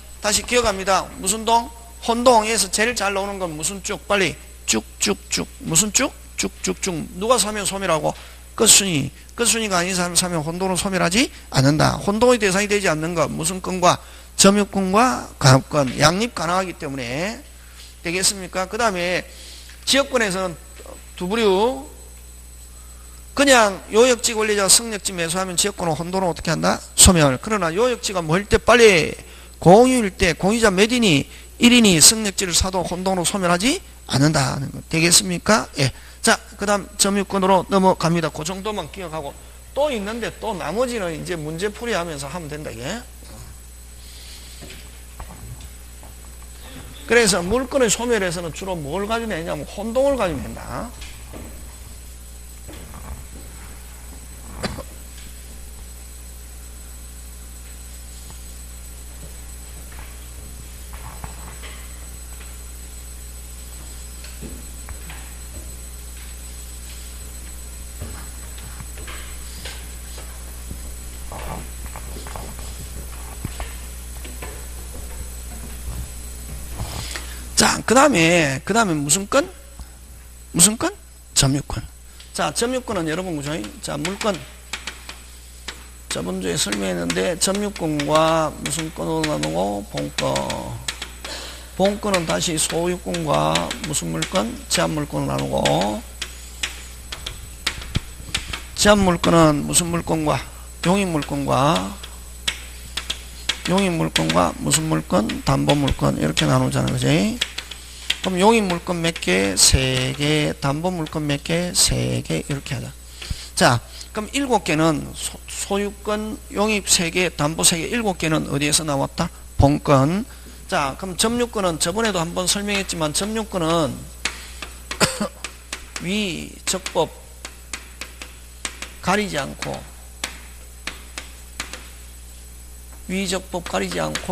기억합니다. 무슨 동? 혼동에서 제일 잘 나오는 건 무슨 쭉? 빨리 쭉쭉쭉. 무슨 쭉? 쭉쭉쭉. 누가 사면 소멸하고? 끝순위가 아닌 사람 사면 혼동으로 소멸하지 않는다. 혼동의 대상이 되지 않는 것. 무슨 건과? 점유권과 가압권. 양립 가능하기 때문에. 되겠습니까? 그 다음에 지역권에서는 두 부류. 그냥 요역지 권리자가 성역지 매수하면 지역권은 혼동으로 어떻게 한다? 소멸. 그러나 요역지가 뭐일 때? 빨리 공유일 때 공유자 몇 인이? 1인이 성역지를 사도 혼동으로 소멸하지 않는다 하는 거. 되겠습니까? 예. 자, 그 다음 점유권으로 넘어갑니다. 그 정도만 기억하고 또 있는데 또 나머지는 이제 문제풀이 하면서 하면 된다. 예. 그래서 물건의 소멸에서는 주로 뭘 가지고 내냐면 혼동을 가지고 낸다. 자, 그 다음에 무슨 건? 점유권. 자, 점유권은 여러분 그죠? 자, 물건 저번 주에 설명했는데 점유권과 무슨 건으로 나누고? 본건은 다시 소유권과 무슨 물건? 제한물권으로 나누고, 제한물권은 무슨 물건과? 용익물권과 무슨 물건? 담보물권. 이렇게 나누잖아요. 그지? 그럼 용익물권 몇 개? 3개. 담보물권 몇 개? 3개. 이렇게 하자. 자, 그럼 7개는 소유권, 용익 3개, 담보 3개, 7개는 어디에서 나왔다? 본건. 자, 그럼 점유권은 저번에도 한번 설명했지만 점유권은 위적법 가리지 않고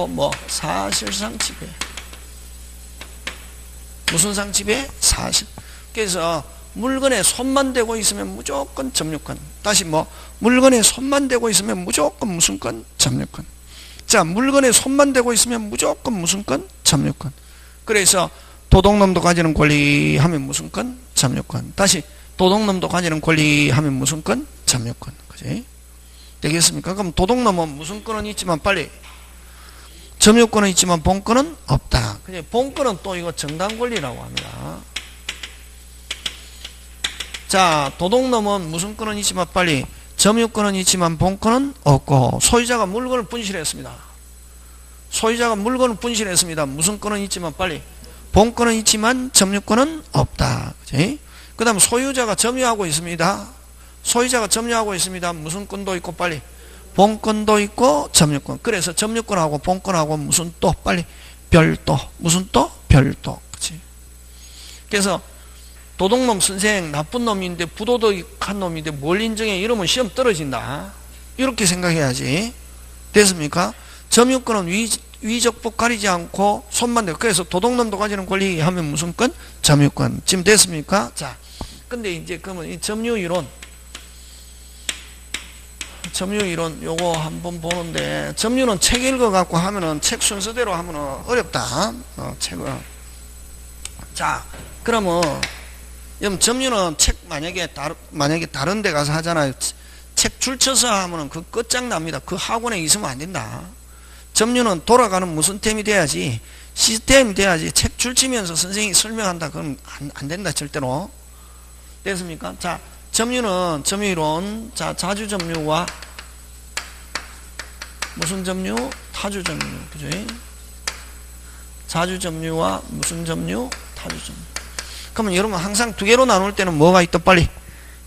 뭐 사실상 지배. 무슨 상집에? 사실. 그래서 물건에 손만 대고 있으면 무조건 점유권. 다시 뭐 물건에 손만 대고 있으면 무조건 무슨 권? 점유권. 자, 물건에 손만 대고 있으면 무조건 무슨 권? 점유권. 그래서 도둑놈도 가지는 권리 하면 무슨 권? 점유권. 다시 도둑놈도 가지는 권리 하면 무슨 권? 점유권. 그지? 되겠습니까? 그럼 도둑놈은 무슨 권은 있지만 빨리 점유권은 있지만 본권은 없다. 그지? 본권은 또 이거 정당 권리라고 합니다. 자, 도둑놈은 무슨 권은 있지만 빨리 점유권은 있지만 본권은 없고, 소유자가 물건을 분실했습니다. 소유자가 물건을 분실했습니다. 무슨 권은 있지만 빨리 본권은 있지만 점유권은 없다. 그치? 그 다음 소유자가 점유하고 있습니다. 소유자가 점유하고 있습니다. 무슨 권도 있고 빨리 본권도 있고 점유권. 그래서 점유권하고 본권하고 무슨 또 빨리 별도. 무슨 또? 별도. 그치? 그래서 도둑놈 선생 나쁜 놈인데 부도덕한 놈인데 뭘 인정해? 이러면 시험 떨어진다. 이렇게 생각해야지. 됐습니까? 점유권은 위적법 가리지 않고 손만 대고, 그래서 도둑놈도 가지는 권리 하면 무슨 권? 점유권. 지금 됐습니까? 자, 근데 이제 그러면 이 점유이론 요거 한번 보는데, 점유는 책 읽어갖고 하면은 책 순서대로 하면은 어렵다. 책을. 자, 그러면 점유는 책 만약에 다른 데 가서 하잖아요. 책 줄쳐서 하면은 그 끝장납니다. 그 학원에 있으면 안 된다. 점유는 돌아가는 무슨 템이 돼야지, 시스템이 돼야지. 책 줄치면서 선생님이 설명한다. 그럼 안 된다. 절대로. 됐습니까? 자, 점유는 점유이론. 자, 자주점유와 무슨 점유? 타주점유. 그죠? 자주점유와 무슨 점유? 타주점유. 그러면 여러분 항상 두 개로 나눌 때는 뭐가 있다? 빨리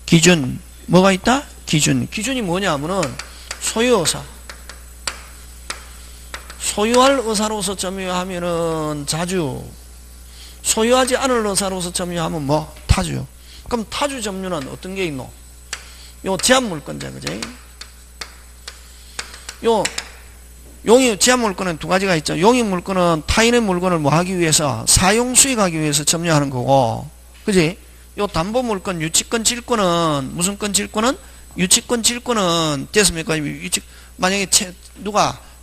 기준. 뭐가 있다? 기준. 기준이 뭐냐 하면은 소유의사. 소유할 의사로서 점유하면은 자주, 소유하지 않을 의사로서 점유하면 뭐? 타주. 그럼 타주 점유는 어떤 게 있노? 요 제한물권자. 그지? 요 용의 제한물권은 두 가지가 있죠. 용의 물권은 타인의 물건을 뭐 하기 위해서, 사용 수익하기 위해서 점유하는 거고, 그지? 요 담보물권, 유치권, 질권은 무슨 권? 질권은 유치권, 질권은 됐습니까? 만약에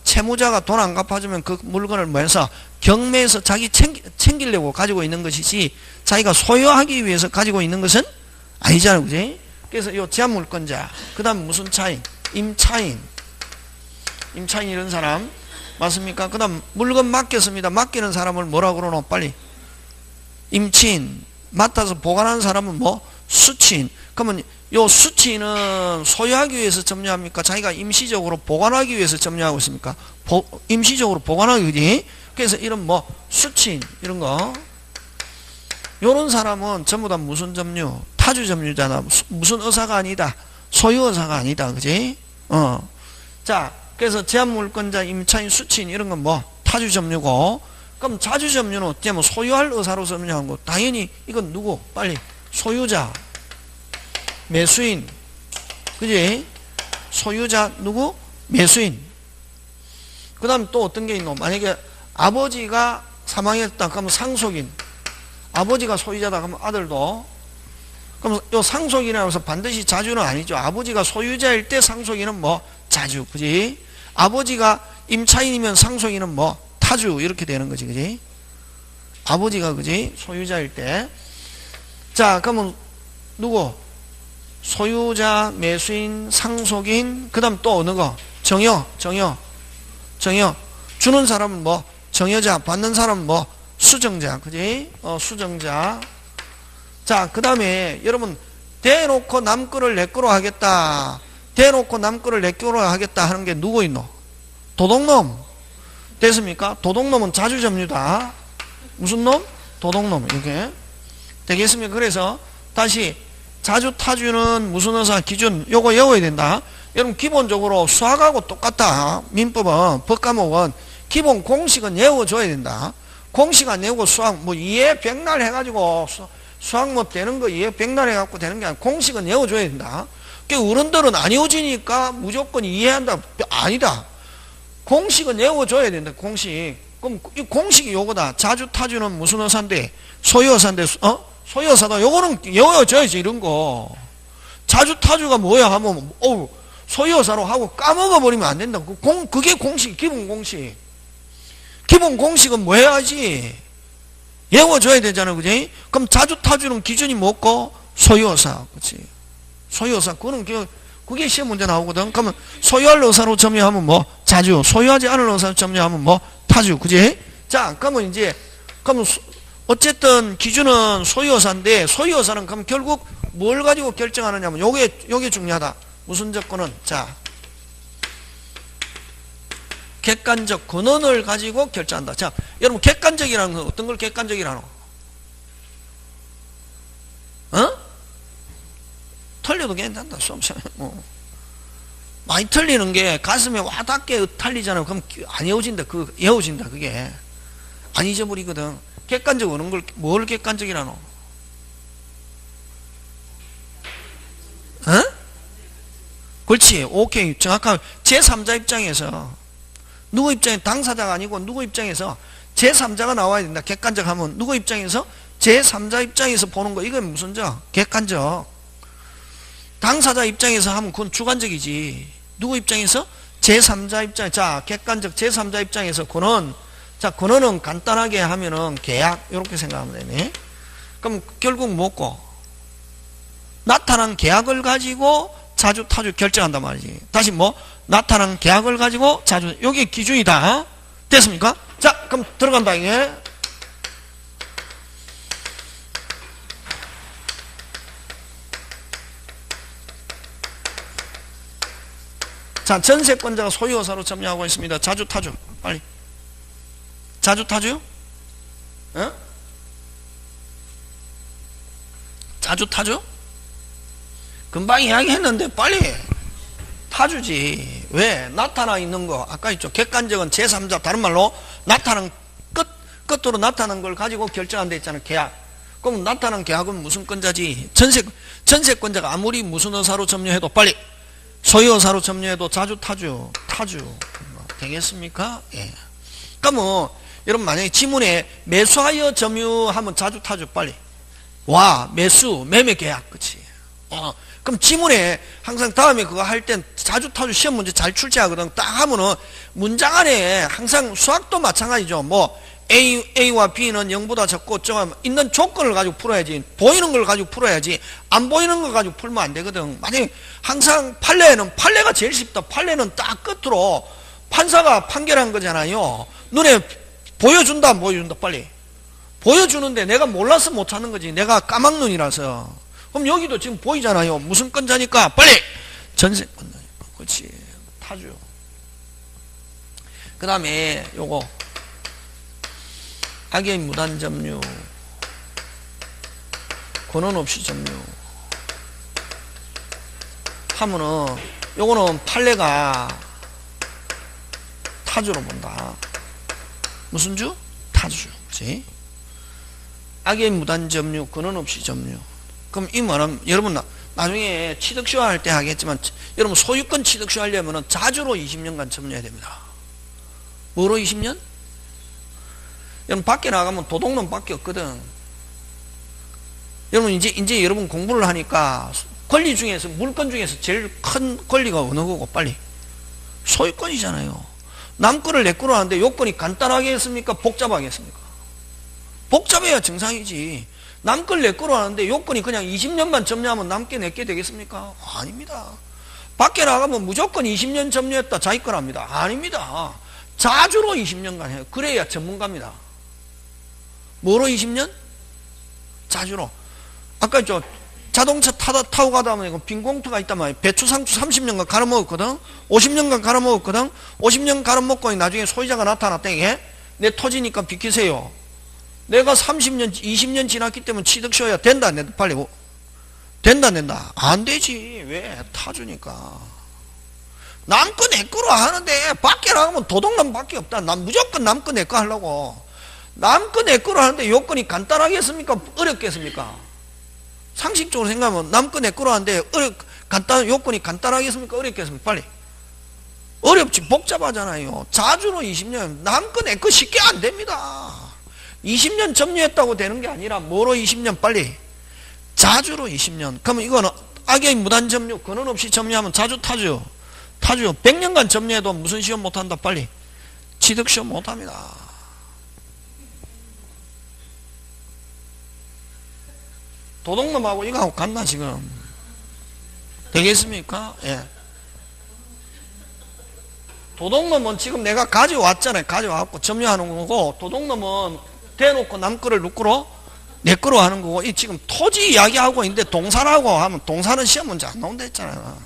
채무자가 돈 안 갚아주면 그 물건을 뭐 해서 경매에서 자기 챙기려고 가지고 있는 것이지, 자기가 소유하기 위해서 가지고 있는 것은 아니잖아요. 그지? 그래서 요 제한물권자. 그 다음 무슨 차인? 임차인 이런 사람 맞습니까? 그 다음 물건 맡겼습니다. 맡기는 사람을 뭐라고 그러노? 빨리 임치인. 맡아서 보관하는 사람은 뭐? 수치인. 그러면 요 수치인은 소유하기 위해서 점유합니까? 자기가 임시적으로 보관하기 위해서 점유하고 있습니까? 임시적으로 보관하기. 그지? 그래서 이런 뭐 수치인 이런 거, 요런 사람은 전부 다 무슨 점유? 타주 점유잖아. 무슨 의사가 아니다. 소유 의사가 아니다. 그지? 자, 그래서 제한물권자, 임차인, 수치인 이런 건 뭐? 타주 점유고. 그럼 자주 점유는 어때면 소유할 의사로 점유한 거. 당연히 이건 누구? 빨리 소유자, 매수인. 그지? 소유자 누구? 매수인. 그 다음 또 어떤 게 있노? 만약에 아버지가 사망했다 그러면 상속인. 아버지가 소유자다 그러면 아들도. 그럼 요 상속인이라고 해서 반드시 자주는 아니죠. 아버지가 소유자일 때 상속인은 뭐? 자주. 그지? 아버지가 임차인이면 상속인은 뭐? 타주. 이렇게 되는 거지. 그지? 아버지가 그지? 소유자일 때. 자, 그러면 누구? 소유자, 매수인, 상속인. 그 다음 또 어느 거? 정여. 주는 사람은 뭐? 정여자. 받는 사람은 뭐? 수정자. 그지? 수정자. 자, 그 다음에 여러분 대놓고 남 거를 내 거로 하겠다. 대놓고 남 거를 내 거로 하겠다 하는 게 누구 있노? 도둑놈. 됐습니까? 도둑놈은 자주점유다. 무슨 놈? 도둑놈. 이렇게 되겠습니까? 그래서 다시 자주 타주는 무슨 의사? 기준. 요거 외워야 된다. 여러분 기본적으로 수학하고 똑같다. 민법은, 법 과목은 기본 공식은 외워줘야 된다. 공식 안 외우고 수학 뭐 이해 백날 해가지고 수학 뭐 되는 거 이해 백날 해갖고 되는 게 아니라 공식은 외워줘야 된다. 그 어른들은 안 외워지니까 무조건 이해한다. 아니다. 공식은 외워줘야 된다. 공식. 그럼 이 공식이 요거다. 자주타주는 무슨 어사인데? 소유어사인데, 소유어사다. 요거는 외워줘야지, 이런 거. 자주타주가 뭐야 하면, 소유어사로 하고 까먹어버리면 안 된다. 그게 공식, 기본 공식. 기본 공식은 뭐 해야지? 외워줘야 되잖아, 그지? 그럼 자주타주는 기준이 뭐고? 소유어사, 그치? 소유어사, 그게 시험 문제 나오거든. 그러면 소유할 어사로 점유하면 뭐? 자주. 소유하지 않을 어사로 점유하면 뭐? 타주, 그지? 자, 그러면 어쨌든 기준은 소유어사인데, 소유어사는 그럼 결국 뭘 가지고 결정하느냐면, 요게 중요하다. 무슨 조건은? 자, 객관적 근원을 가지고 결정한다. 자, 여러분, 객관적이라는 건 어떤 걸 객관적이라노? 틀려도 괜찮다. 많이 틀리는 게 가슴에 와닿게 틀리잖아. 그럼 안 외워진다. 외워진다. 그게. 안 잊어버리거든. 객관적 어느 걸, 뭘 객관적이라노? 그렇지. 오케이. 정확하게. 제3자 입장에서, 누구 입장에, 당사자가 아니고 누구 입장에서 제3자가 나와야 된다. 객관적 하면 누구 입장에서? 제3자 입장에서 보는 거. 이건 무슨 객관적. 당사자 입장에서 하면 그건 주관적이지. 누구 입장에서? 제3자 입장. 자, 객관적 제3자 입장에서 근원. 자, 근원은 간단하게 하면은 계약. 이렇게 생각하면 되네. 그럼 결국 뭐고? 나타난 계약을 가지고 자주타주 결정한단 말이지. 다시 나타난 계약을 가지고 자주. 요게 기준이다. 됐습니까? 자, 그럼 들어간다, 이게. 자, 전세권자가 소유어사로 점유하고 있습니다. 자주타주. 빨리. 자주타주? 자주타주? 금방 이야기했는데 빨리 타주지. 왜? 나타나 있는 거. 아까 있죠. 객관적은 제3자. 다른 말로 나타난 끝으로 나타난 걸 가지고 결정한 데 있잖아. 계약. 그럼 나타난 계약은 무슨 권자지? 전세권자가 아무리 무슨 어사로 점유해도 빨리 소유어사로 점유해도 자주타주. 되겠습니까? 예. 그러면 여러분 만약에 지문에 매수하여 점유하면 자주타주 빨리. 와, 매수, 매매계약. 그치? 그럼 지문에 항상 다음에 그거 할 땐 자주타주 시험 문제 잘 출제하거든. 딱 하면은 문장 안에 항상 수학도 마찬가지죠. A와 B는 0보다 적고 있는 조건을 가지고 풀어야지. 보이는 걸 가지고 풀어야지. 안 보이는 걸 가지고 풀면 안 되거든. 만약에 항상 판례가 제일 쉽다. 판례는 딱 끝으로 판사가 판결한 거잖아요. 눈에 보여준다, 안 보여준다, 빨리. 보여주는데 내가 몰라서 못 찾는 거지. 내가 까막눈이라서. 그럼 여기도 지금 보이잖아요. 무슨 건자니까 빨리 전세권자니까. 그렇지. 타주. 그 다음에 요거 악의 무단 점유, 권한 없이 점유 하면은 요거는 판례가 타주로 본다. 무슨 주? 타주. 그치? 악의 무단 점유, 권한 없이 점유. 그럼 이 말은 여러분 나중에 취득시효 할 때 하겠지만 여러분 소유권 취득시효 하려면 자주로 20년간 점유해야 됩니다. 뭐로 20년? 여러분 밖에 나가면 도둑놈 밖에 없거든. 여러분 이제 여러분 공부를 하니까 권리 중에서 물권 중에서 제일 큰 권리가 어느 거고 빨리 소유권이잖아요. 남 거를 내 거로 하는데 요건이 간단하게 했습니까? 복잡하게 했습니까? 복잡해야 정상이지. 남 걸 내 거로 하는데 요건이 그냥 20년만 점유하면 남게 내게 되겠습니까? 아닙니다. 밖에 나가면 무조건 20년 점유했다 자기 거랍니다. 아닙니다. 자주로 20년간 해요. 그래야 전문가입니다. 뭐로 20년? 자주로. 아까 자동차 타고 가다 보면 빈 공터가 있단 말이에요. 배추, 상추 30년간 갈아먹었거든. 50년간 갈아먹었거든. 50년 갈아먹고 나중에 소유자가 나타났다. 이게 내 토지니까 비키세요. 내가 30년, 20년 지났기 때문에 취득시효야. 된다, 안 된다? 빨리. 된다, 안 된다? 안 되지. 왜? 타주니까. 남 거 내 거로 하는데 밖에 나가면 도둑놈 밖에 없다. 난 무조건 남 거 내 거 하려고. 남 거 내 거로 하는데 요건이 간단하겠습니까? 어렵겠습니까? 상식적으로 생각하면 남 거 내 거로 하는데 요건이 간단하겠습니까? 어렵겠습니까? 빨리. 어렵지, 복잡하잖아요. 자주로 20년, 남 거 내 거 쉽게 안 됩니다. 20년 점유했다고 되는 게 아니라 뭐로 20년 빨리? 자주로 20년. 그러면 이거는 악의 무단 점유, 근원 없이 점유하면 자주 타주. 타주. 100년간 점유해도 무슨 시험 못한다 빨리? 취득시험 못합니다. 도둑놈하고 이거하고 같나 지금? 되겠습니까? 예. 도둑놈은 지금 내가 가져왔잖아요. 가져왔고 점유하는 거고, 도둑놈은 대놓고 남 거를 누구로? 내 거로 하는 거고, 이 지금 토지 이야기하고 있는데 동산하고 하면 동산은 시험 문제 안 나온다 했잖아요.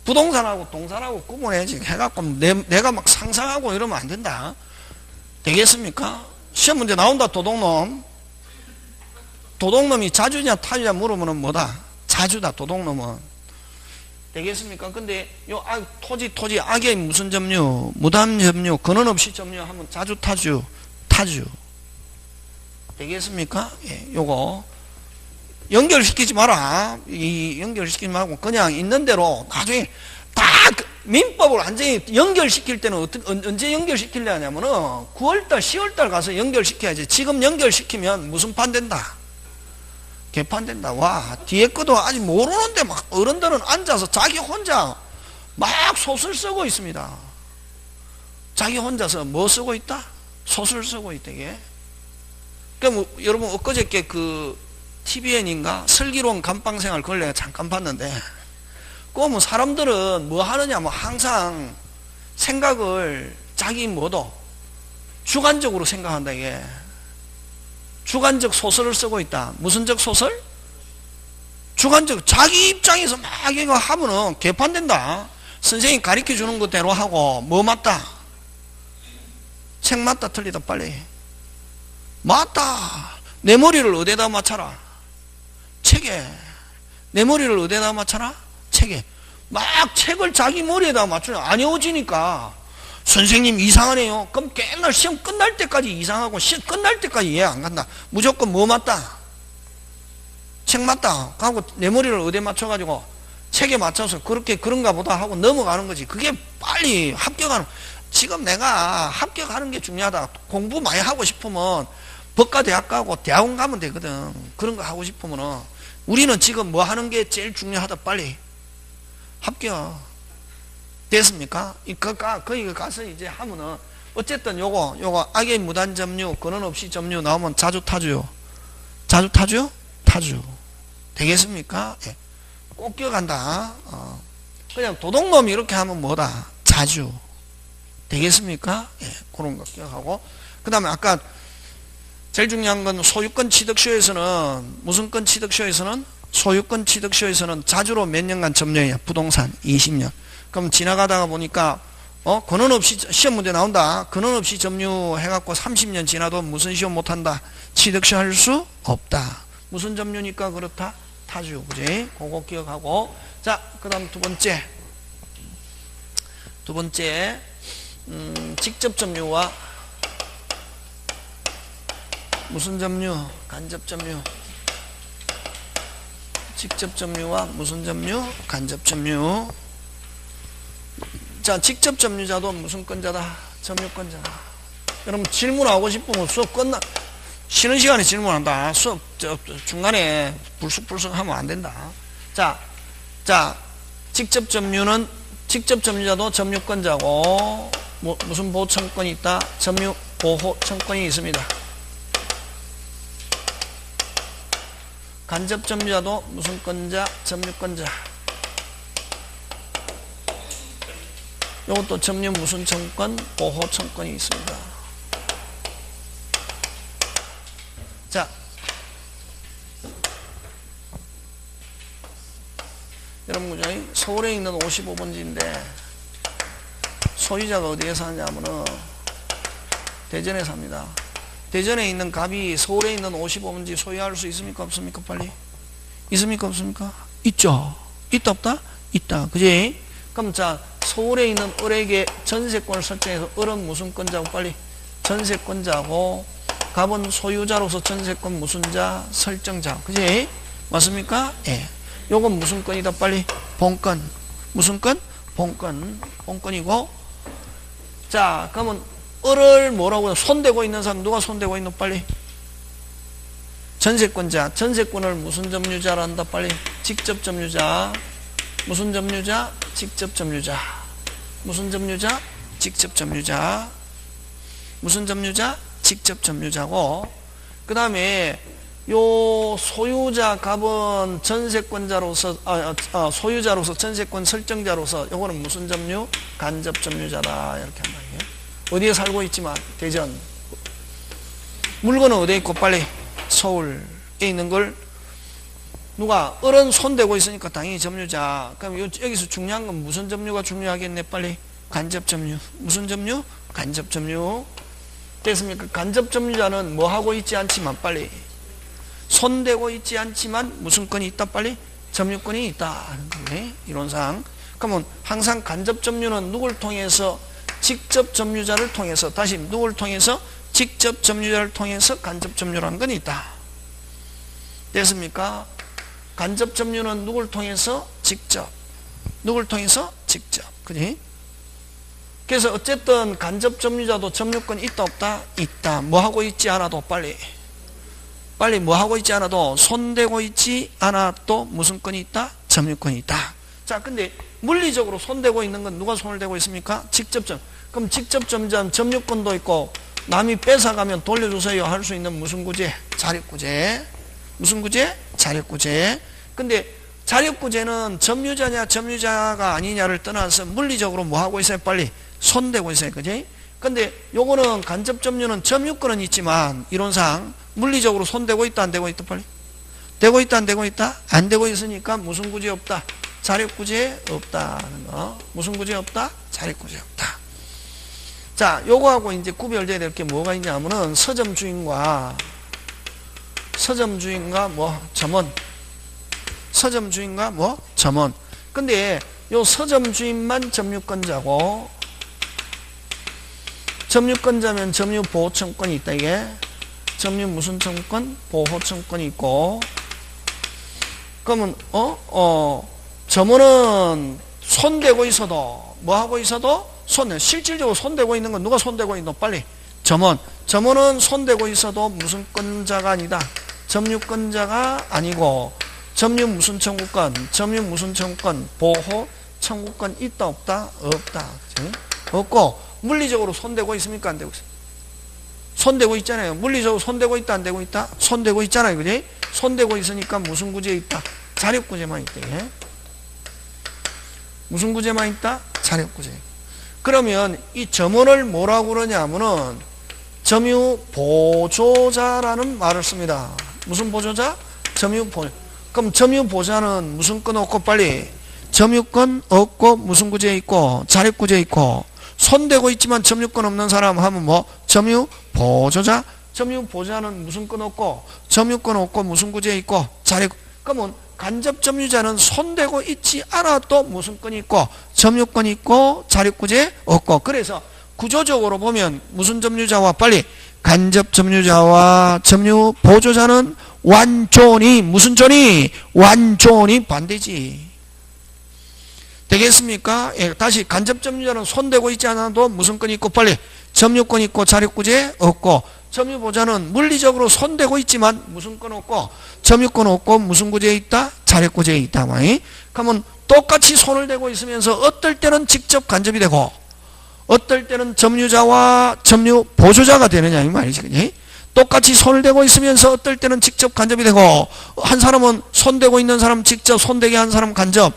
부동산하고 동산하고 구분해야지. 해갖고 내가 막 상상하고 이러면 안 된다. 되겠습니까? 시험 문제 나온다, 도둑놈. 도둑놈이 자주냐 타주냐 물으면 뭐다? 자주다, 도둑놈은. 되겠습니까? 근데 요 토지 악의 무슨 점유, 무단 점유, 근원 없이 점유 하면 자주 타주, 타주. 되겠습니까? 예, 요거 연결시키지 마라. 연결시키지 말고 그냥 있는 대로 나중에 다 민법을 완전히 연결시킬 때는 언제 연결시키려 하냐면은 9월달, 10월달 가서 연결시켜야지. 지금 연결시키면 무슨 판 된다? 개판 된다. 와, 뒤에 것도 아직 모르는데 막 어른들은 앉아서 자기 혼자 막 소설 쓰고 있습니다. 자기 혼자서 뭐 쓰고 있다? 소설 쓰고 있다, 이게. 그럼 여러분, 엊그저께 그 TVN인가 슬기로운 감방생활 그걸 내가 잠깐 봤는데, 그러면 사람들은 뭐 하느냐, 뭐 항상 생각을 자기 뭐도 주관적으로 생각한다, 이게. 주관적 소설을 쓰고 있다. 무슨 적 소설? 주관적, 자기 입장에서 막 이거 하면은 개판된다. 선생님 가르쳐 주는 것대로 하고, 뭐 맞다? 책 맞다, 틀리다, 빨리. 맞다. 내 머리를 어디에다 맞춰라? 책에. 내 머리를 어디에다 맞춰라? 책에. 막 책을 자기 머리에다 맞추면 안 외워지니까 선생님 이상하네요. 그럼 맨날 시험 끝날 때까지 이상하고 시험 끝날 때까지 이해 안 간다. 무조건 뭐 맞다? 책 맞다. 하고 내 머리를 어디에 맞춰가지고 책에 맞춰서 그렇게 그런가 보다 하고 넘어가는 거지. 그게 빨리 합격하는. 지금 내가 합격하는 게 중요하다. 공부 많이 하고 싶으면 법과 대학 가고 대학원 가면 되거든. 그런 거 하고 싶으면은. 우리는 지금 뭐 하는 게 제일 중요하다. 빨리 합격. 됐습니까? 거기 가서 이제 하면은 어쨌든 요거 악의 무단 점유, 근원 없이 점유 나오면 자주 타주요. 자주 타주요? 타주. 되겠습니까? 예. 꼭 기억한다. 그냥 도둑놈이 이렇게 하면 뭐다? 자주. 되겠습니까? 예. 그런 거 기억하고. 그 다음에 아까 제일 중요한 건 소유권 취득쇼에서는, 무슨 권 취득쇼에서는? 소유권 취득쇼에서는 자주로 몇 년간 점유해요? 부동산 20년. 그럼 지나가다가 보니까 근원 없이 시험 문제 나온다. 근원 없이 점유해갖고 30년 지나도 무슨 시험 못한다? 취득시 할 수 없다. 무슨 점유니까 그렇다? 타주. 그지? 그거 기억하고. 자, 그 다음 두 번째 직접 점유와 무슨 점유? 간접 점유. 직접 점유와 무슨 점유? 간접 점유. 자, 직접 점유자도 무슨 권자다? 점유권자다. 여러분 질문하고 싶으면 수업 쉬는 시간에 질문한다. 수업 중간에 불쑥불쑥 하면 안 된다. 자, 직접 점유자도 점유권자고, 무슨 보호청권이 있다? 점유 보호청권이 있습니다. 간접 점유자도 무슨 권자? 점유권자. 이것도 점유 무슨 청권? 보호청권이 있습니다. 자, 여러분, 서울에 있는 55번지인데 소유자가 어디에 사냐면은 대전에 삽니다. 대전에 있는 갑이 서울에 있는 55번지 소유할 수 있습니까? 없습니까? 빨리. 있습니까? 없습니까? 있죠. 있다 없다? 있다. 그지? 그럼 자, 서울에 있는 을에게 전세권을 설정해서 을은 무슨 권자고? 빨리. 전세권자고, 갑은 소유자로서 전세권 무슨 자? 설정자. 그지? 맞습니까? 예. 요건 무슨 권이다? 빨리. 본권. 무슨 권? 본건이고. 자, 그러면 을을 뭐라고 해요? 손대고 있는 사람 누가 손대고 있노? 빨리. 전세권자. 전세권을 무슨 점유자라 한다? 빨리. 직접 점유자. 무슨 점유자? 직접 점유자. 무슨 점유자? 직접 점유자. 무슨 점유자? 직접 점유자고. 그 다음에 요 소유자 갑은 전세권자로서 소유자로서 전세권 설정자로서 요거는 무슨 점유? 간접 점유자다. 이렇게 한다. 어디에 살고 있지만 대전. 물건은 어디에 있고? 빨리. 서울에 있는 걸 누가 을은 손대고 있으니까 당연히 점유자. 그럼 여기서 중요한 건 무슨 점유가 중요하겠네? 빨리. 간접 점유. 무슨 점유? 간접 점유. 됐습니까? 간접 점유자는 뭐 하고 있지 않지만 빨리 손대고 있지 않지만 무슨 건이 있다? 빨리. 점유권이 있다 하는 거네. 이론상. 그러면 항상 간접 점유는 누굴 통해서? 직접 점유자를 통해서. 다시 누굴 통해서? 직접 점유자를 통해서 간접 점유라는 건 있다. 됐습니까? 간접 점유는 누굴 통해서? 직접. 누굴 통해서? 직접. 그지? 그래서 어쨌든 간접 점유자도 점유권이 있다 없다? 있다. 뭐 하고 있지 않아도 빨리 뭐 하고 있지 않아도 손대고 있지 않아도 무슨 건이 있다? 점유권이 있다. 자, 근데 물리적으로 손대고 있는 건 누가 손을 대고 있습니까? 직접 점. 그럼 직접 점유자는 점유권도 있고 남이 뺏어가면 돌려주세요 할 수 있는 무슨 구제? 자력구제. 무슨 구제? 자력구제. 근데 자력구제는 점유자냐 점유자가 아니냐를 떠나서 물리적으로 뭐 하고 있어요? 빨리 손대고 있어요. 그지? 근데 요거는 간접 점유는 점유권은 있지만 이론상 물리적으로 손대고 있다 안 되고 있다? 빨리 되고 있다 안 되고 있다? 안 되고 있으니까 무슨 구제 없다? 자력구제 없다는 거. 무슨 구제 없다? 자력구제 없다. 자, 요거하고 이제 구별돼야 될 게 뭐가 있냐면은 서점주인과 뭐 점원. 서점주인과 뭐 점원. 근데 요 서점주인만 점유권자고 점유권자면 점유보호청권이 있다. 이게 점유 무슨 청구권? 보호청권이 있고. 그러면 점원은 손대고 있어도 뭐 하고 있어도 실질적으로 손대고 있는 건 누가 손대고 있노? 빨리. 점원은 손대고 있어도 무슨 권자가 아니다. 점유권자가 아니고 점유 무슨 청구권? 점유 무슨 청구권? 보호 청구권 있다 없다? 없다. 그치? 없고 물리적으로 손대고 있습니까? 안 되고 있어요? 손대고 있잖아요. 물리적으로 손대고 있다 안 되고 있다? 손대고 있잖아요. 그지? 손대고 있으니까 무슨 구제에 있다? 자력구제만 있다. 예? 무슨 구제만 있다? 자력구제. 그러면 이 점원을 뭐라고 그러냐 하면은 점유보조자라는 말을 씁니다. 무슨 보조자? 점유보조. 그럼 점유보조자는 무슨 건 없고 빨리 점유권 없고 무슨 구제에 있고 자력구제에 있고 손대고 있지만 점유권 없는 사람 하면 뭐? 점유보조자. 점유보조자는 무슨 건 없고 점유권 없고 무슨 구제에 있고 자력. 그러면 간접 점유자는 손대고 있지 않아도 무슨 건이 있고 점유권이 있고 자력구제 없고. 그래서 구조적으로 보면 무슨 점유자와 빨리 간접 점유자와 점유보조자는 완전히 무슨 존이? 완전히 반대지. 되겠습니까? 예, 다시 간접 점유자는 손대고 있지 않아도 무슨 건이 있고 빨리 점유권 있고 자력구제 없고 점유보조자는 물리적으로 손대고 있지만 무슨 건 없고 점유권 없고 무슨 구제에 있다? 자력구제에 있다. 그러면 똑같이 손을 대고 있으면서 어떨 때는 직접 간접이 되고 어떨 때는 점유자와 점유보조자가 되느냐 이 말이지. 그치? 똑같이 손을 대고 있으면서 어떨 때는 직접 간접이 되고 한 사람은 손대고 있는 사람 직접 손대게 한 사람 간접.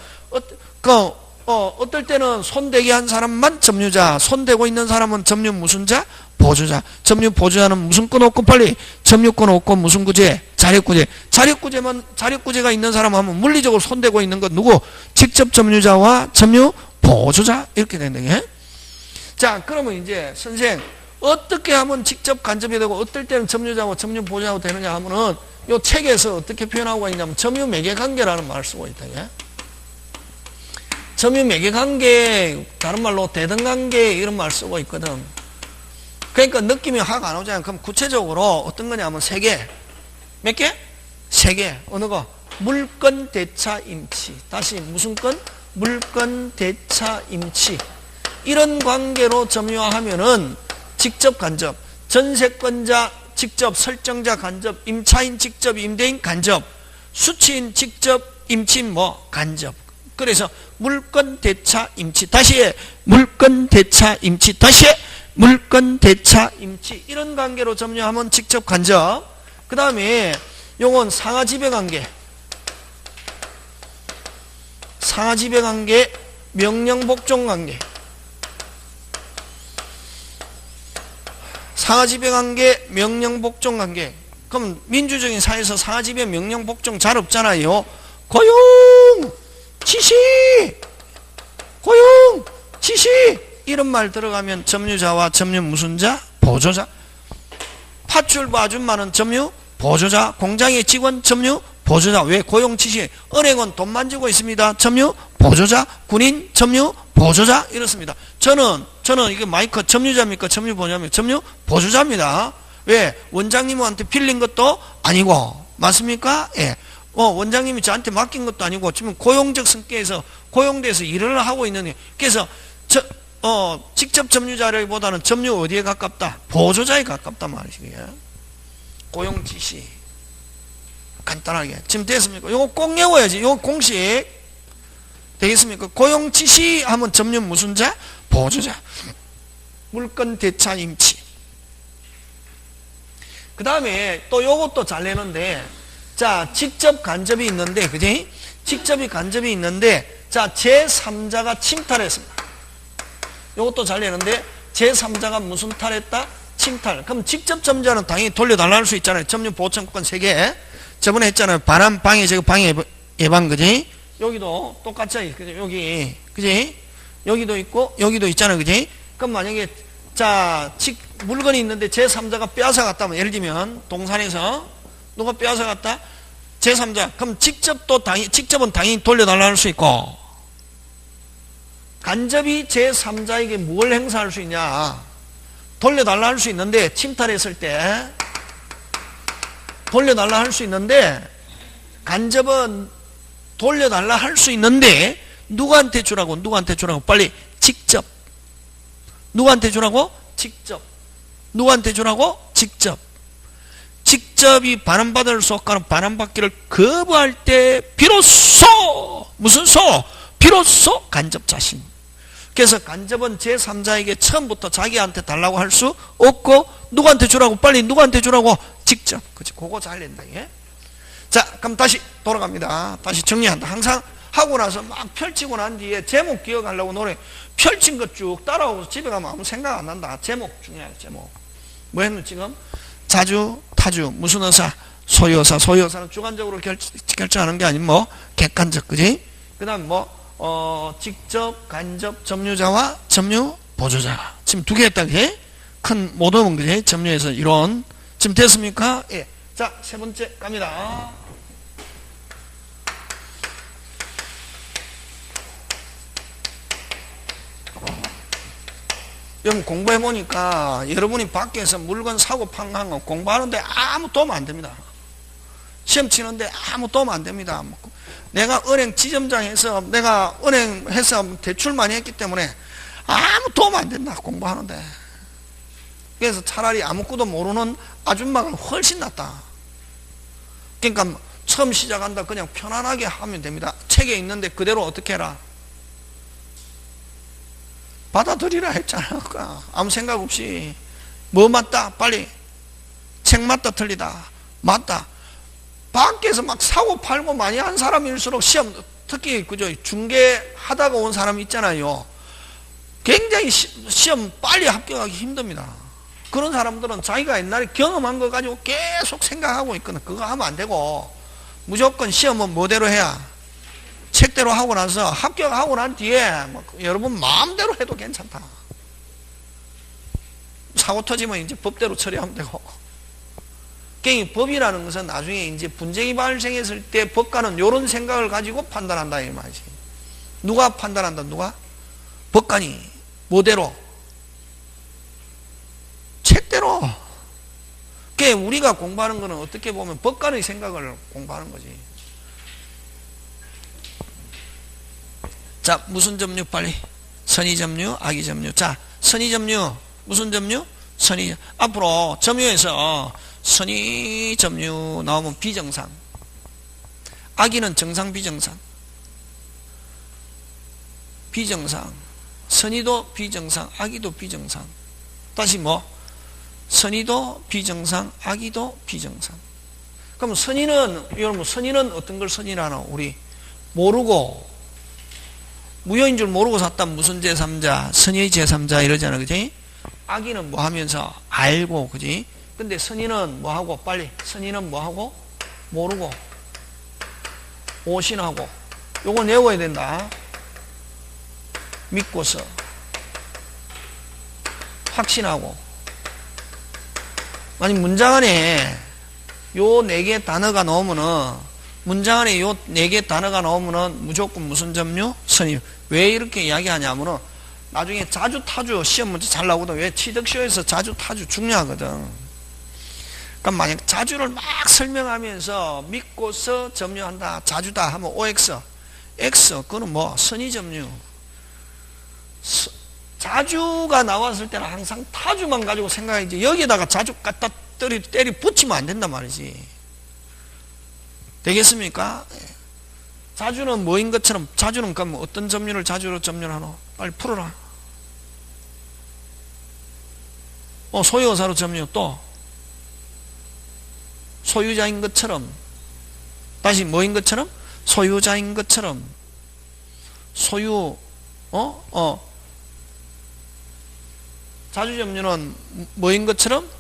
어떨 때는 손대게 한 사람만 점유자, 손대고 있는 사람은 점유 무슨 자? 보조자. 점유 보조자는 무슨 건 없고 빨리 점유권 없고 무슨 구제? 자력구제. 자력구제가 있는 사람 하면 물리적으로 손대고 있는 건 누구? 직접 점유자와 점유 보조자 이렇게 된다. 자, 그러면 이제 선생 어떻게 하면 직접 간접이 되고 어떨 때는 점유자고 점유 보조자가 되느냐 하면은 요 책에서 어떻게 표현하고 있냐면 점유 매개관계라는 말을 쓰고 있다. 점유 매개관계, 다른 말로 대등관계 이런 말 쓰고 있거든. 그러니까 느낌이 확 안 오잖아요. 그럼 구체적으로 어떤 거냐 하면 3개. 몇 개? 3개. 어느 거? 물건, 대차, 임치. 다시 무슨 건? 물건, 대차, 임치 이런 관계로 점유하면은 직접 간접, 전세권자 직접, 설정자 간접, 임차인 직접, 임대인 간접, 수취인 직접, 임치인 뭐 간접. 그래서 물건, 대차, 임치 다시 해. 물건, 대차, 임치 다시 해. 물건, 대차, 임치 이런 관계로 점유하면 직접 간접. 그 다음에 요건 상하지배관계, 상하지배관계, 명령복종관계, 상하지배관계, 명령복종관계. 그럼 민주적인 사회에서 상하지배, 명령복종 잘 없잖아요. 고용, 지시, 고용, 지시 이런 말 들어가면 점유자와 점유 무슨 자? 보조자. 파출부 아줌마는 점유 보조자, 공장의 직원 점유 보조자. 왜? 고용 지시. 은행은 돈 만지고 있습니다. 점유 보조자. 군인 점유 보조자. 이렇습니다. 저는 이게 마이크 점유자입니까? 점유 보조자입니까? 점유 보조자입니다. 왜? 원장님한테 빌린 것도 아니고 맞습니까? 예. 원장님이 저한테 맡긴 것도 아니고 지금 고용적 성격에서 고용돼서 일을 하고 있는. 그래서 직접 점유자라기보다는 점유 어디에 가깝다? 보조자에 가깝단 말이에요. 고용 지시. 간단하게. 지금 됐습니까? 요거 꼭 외워야지. 요거 공식. 되겠습니까? 고용 지시 하면 점유 무슨 자? 보조자. 물건, 대차, 임치. 그 다음에 또 요것도 잘 내는데, 자, 직접 간접이 있는데, 그지? 직접이 간접이 있는데, 자, 제3자가 침탈했습니다. 요것도 잘 내는데, 제3자가 무슨 탈했다? 침탈. 그럼 직접 점유자는 당연히 돌려달라 할 수 있잖아요. 점유 보청권 3개. 저번에 했잖아요. 반환, 방해, 제거, 방해, 예방, 그지? 여기도 똑같죠. 그지? 여기, 그지? 여기도 있고, 여기도 있잖아요. 그지? 그럼 만약에, 자, 물건이 있는데 제3자가 빼앗아갔다면, 예를 들면, 동산에서 누가 빼앗아갔다? 제3자. 그럼 직접은 당연히 돌려달라 할 수 있고, 간접이 제3자에게 뭘 행사할 수 있냐? 돌려달라 할 수 있는데, 침탈했을 때, 돌려달라 할 수 있는데, 간접은 돌려달라 할 수 있는데, 누구한테 주라고? 빨리, 직접. 누구한테 주라고? 직접. 누구한테 주라고? 직접. 직접이 반환받을 수 없거나 반환받기를 거부할 때, 비로소! 무슨 소? 비로소 간접 자신. 그래서 간접은 제3자에게 처음부터 자기한테 달라고 할 수 없고, 누구한테 주라고? 빨리 누구한테 주라고? 직접. 그치? 그거 잘 낸다. 예? 자, 그럼 다시 돌아갑니다. 다시 정리한다. 항상 하고 나서 막 펼치고 난 뒤에 제목 기억하려고 노래 펼친 것 쭉 따라오고 집에 가면 아무 생각 안 난다. 제목 중요해. 제목. 뭐 했노 지금? 자주, 타주, 무슨 의사? 소유의사. 소유의사는 주관적으로 결정하는 게 아니면 뭐 객관적. 그지? 그 다음 직접, 간접, 점유자와 점유 보조자. 지금 2개 했다. 그지? 큰 모범은 그지? 점유에서 이론. 지금 됐습니까? 예. 자, 3번째 갑니다. 여러분 공부해보니까 여러분이 밖에서 물건 사고 판매한 거 공부하는데 아무 도움 안 됩니다. 시험 치는데 아무 도움 안 됩니다. 내가 은행 지점장에서 내가 은행에서 대출 많이 했기 때문에 아무 도움 안 된다. 공부하는데. 그래서 차라리 아무것도 모르는 아줌마가 훨씬 낫다. 그러니까 처음 시작한다. 그냥 편안하게 하면 됩니다. 책에 있는데 그대로 어떻게 해라. 받아들이라 했잖아. 아무 생각 없이. 뭐 맞다? 빨리. 책 맞다 틀리다. 맞다. 밖에서 막 사고 팔고 많이 한 사람일수록 시험, 특히 그죠? 중개하다가 온 사람 있잖아요. 굉장히 시험 빨리 합격하기 힘듭니다. 그런 사람들은 자기가 옛날에 경험한 거 가지고 계속 생각하고 있거든. 그거 하면 안 되고 무조건 시험은 뭐대로 해야? 책대로 하고 나서 합격하고 난 뒤에 뭐 여러분 마음대로 해도 괜찮다. 사고 터지면 이제 법대로 처리하면 되고. 그러니까 법이라는 것은 나중에 이제 분쟁이 발생했을 때 법관은 이런 생각을 가지고 판단한다 이 말이지. 누가 판단한다? 누가? 법관이 뭐대로? 책대로. 그러니까 우리가 공부하는 거는 어떻게 보면 법관의 생각을 공부하는 거지. 자, 무슨 점유 빨리? 선의점유, 악의점유. 자, 선의점유, 무슨 점유? 선의. 앞으로 점유에서 선의점유 나오면 비정상. 악의는 정상, 비정상. 비정상. 선의도 비정상, 악의도 비정상. 다시 뭐? 선의도 비정상, 악의도 비정상. 그럼 선의는, 여러분, 선의는 어떤 걸 선의라노? 우리 모르고, 무효인 줄 모르고 샀다 무슨 제3자, 선의 제3자 이러잖아, 그지? 악의는 뭐 하면서 알고, 그지? 근데 선의는 뭐 하고, 빨리. 선의는 뭐 하고? 모르고, 오신하고. 요거 외워야 된다. 믿고서, 확신하고. 아니, 문장 안에 요 4개 단어가 나오면은, 문장 안에 요 4개 단어가 나오면은 무조건 무슨 점유? 선의. 왜 이렇게 이야기하냐면은, 나중에 자주 타주 시험 문제 잘 나오거든. 왜 취득시효에서 자주 타주 중요하거든. 그러니까 만약 자주를 막 설명하면서 믿고서 점유한다, 자주다 하면 OX. X, 그거는 뭐, 선의 점유. 자주가 나왔을 때는 항상 타주만 가지고 생각하지, 여기에다가 자주 갖다 때리 붙이면 안 된단 말이지. 되겠습니까? 자주는 뭐인 것처럼, 자주는 그럼 어떤 점유를 자주로 점유하노? 빨리 풀어라. 소유어사로 점유. 또 소유자인 것처럼. 다시 뭐인 것처럼? 소유자인 것처럼. 소유, 자주점유는 뭐인 것처럼?